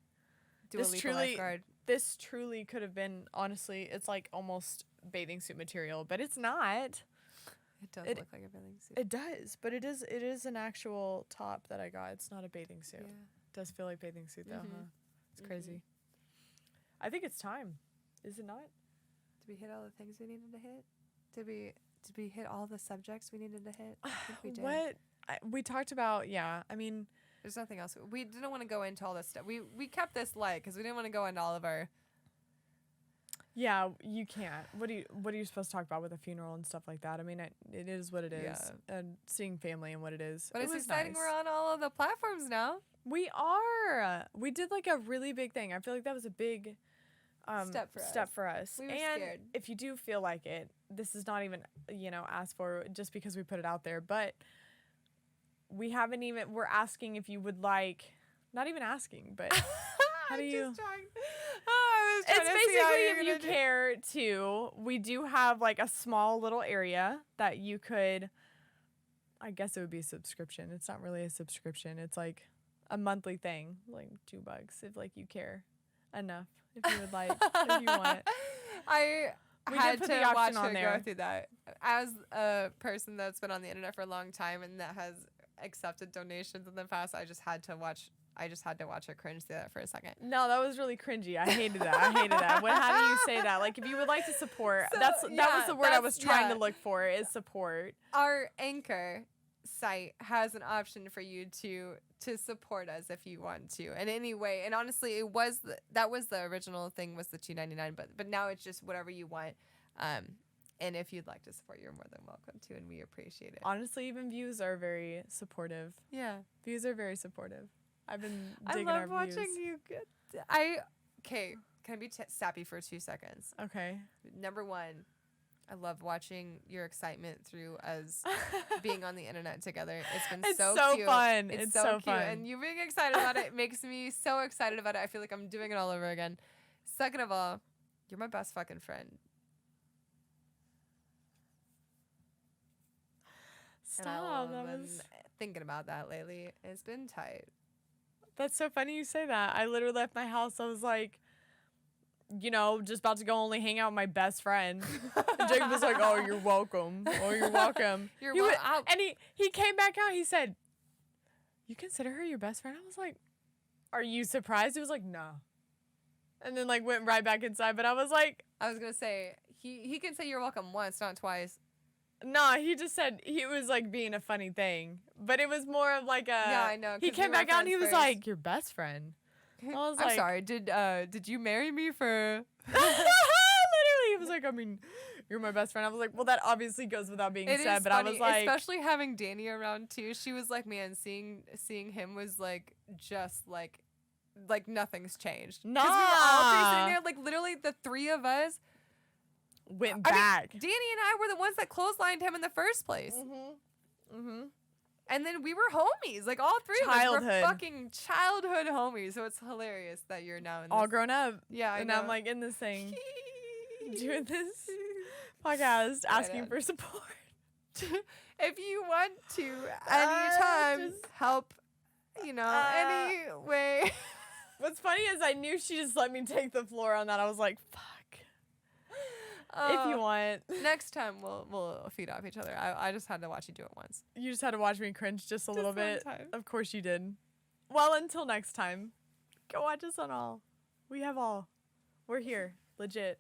Lifeguard. This truly could have been, honestly, it's like almost bathing suit material, but it's not. It does look like a bathing suit. It does, but it is an actual top that I got. It's not a bathing suit. Yeah. It does feel like bathing suit though, huh? It's crazy. I think it's time. Is it not? Did we hit all the things we needed to hit? Did we hit all the subjects we needed to hit? I think we did. We talked about, I mean, there's nothing else. We didn't want to go into all this stuff. We kept this light because we didn't want to go into all of our... Yeah, you can't. What are you supposed to talk about with a funeral and stuff like that? I mean, it is what it is. Yeah. And seeing family and what it is. But it's exciting. Nice. We're on all of the platforms now. We are. We did like a really big thing. I feel like that was a big step for us. We were scared. If you do feel like it, this is not even, asked for just because we put it out there, but we're asking if you would like Not even asking, but how do you? It's basically, if you care too, we do have like a small little area that you could, I guess it would be a subscription. It's not really a subscription. It's like a monthly thing, like $2 if like you care enough, if you would like, if you want. We had to watch her go through that. As a person that's been on the internet for a long time and that has accepted donations in the past, I just had to watch her cringe through that for a second. No, that was really cringy. I hated that. How do you say that? Like, if you would like to support, that was the word I was trying to look for, is support. Our Anchor site has an option for you to support us if you want to in any way. And honestly, that was the original thing, was the $2.99, but now it's just whatever you want. And if you'd like to support, you're more than welcome to, and we appreciate it. Honestly, even views are very supportive. Yeah, views are very supportive. I've been digging our views. I love watching you. Okay, can I be sappy for 2 seconds? Okay. Number one, I love watching your excitement through us being on the internet together. It's so cute. Fun. It's so cute. Fun. And you being excited about it makes me so excited about it. I feel like I'm doing it all over again. Second of all, you're my best fucking friend. Stop. And I've been thinking about that lately. It's been tight. That's so funny you say that. I literally left my house. I was like, just about to go only hang out with my best friend. And Jacob was like, "Oh, you're welcome. Oh, you're welcome." And he came back out. He said, "You consider her your best friend?" I was like, "Are you surprised?" He was like, "No." And then like went right back inside. But I was like, I was gonna say he can say you're welcome once, not twice. No, he just said he was like being a funny thing, but it was more of like a. Yeah, I know. He came back out and he was like, "Your best friend." I was I'm sorry. Did you marry me for? Literally, he was like, "I mean, you're my best friend." I was like, "Well, that obviously goes without being said." But funny, I was like, especially having Danny around too. She was like, "Man, seeing him was like just like nothing's changed." Nah. 'Cause we were all three sitting there, like literally the three of us. Went back. Danny and I were the ones that clotheslined him in the first place. And then we were homies. Like all three of us were fucking childhood homies. So it's hilarious that you're now in this. All grown up. Yeah, I know. And I'm like in this thing, doing this podcast, asking for support. If you want to anytime help, any way. What's funny is I knew she just let me take the floor on that. I was like, fuck. If you want. Next time we'll feed off each other. I just had to watch you do it once. You just had to watch me cringe just a little bit. One time. Of course you did. Well, until next time, go watch us on all. We have all. We're here. Legit.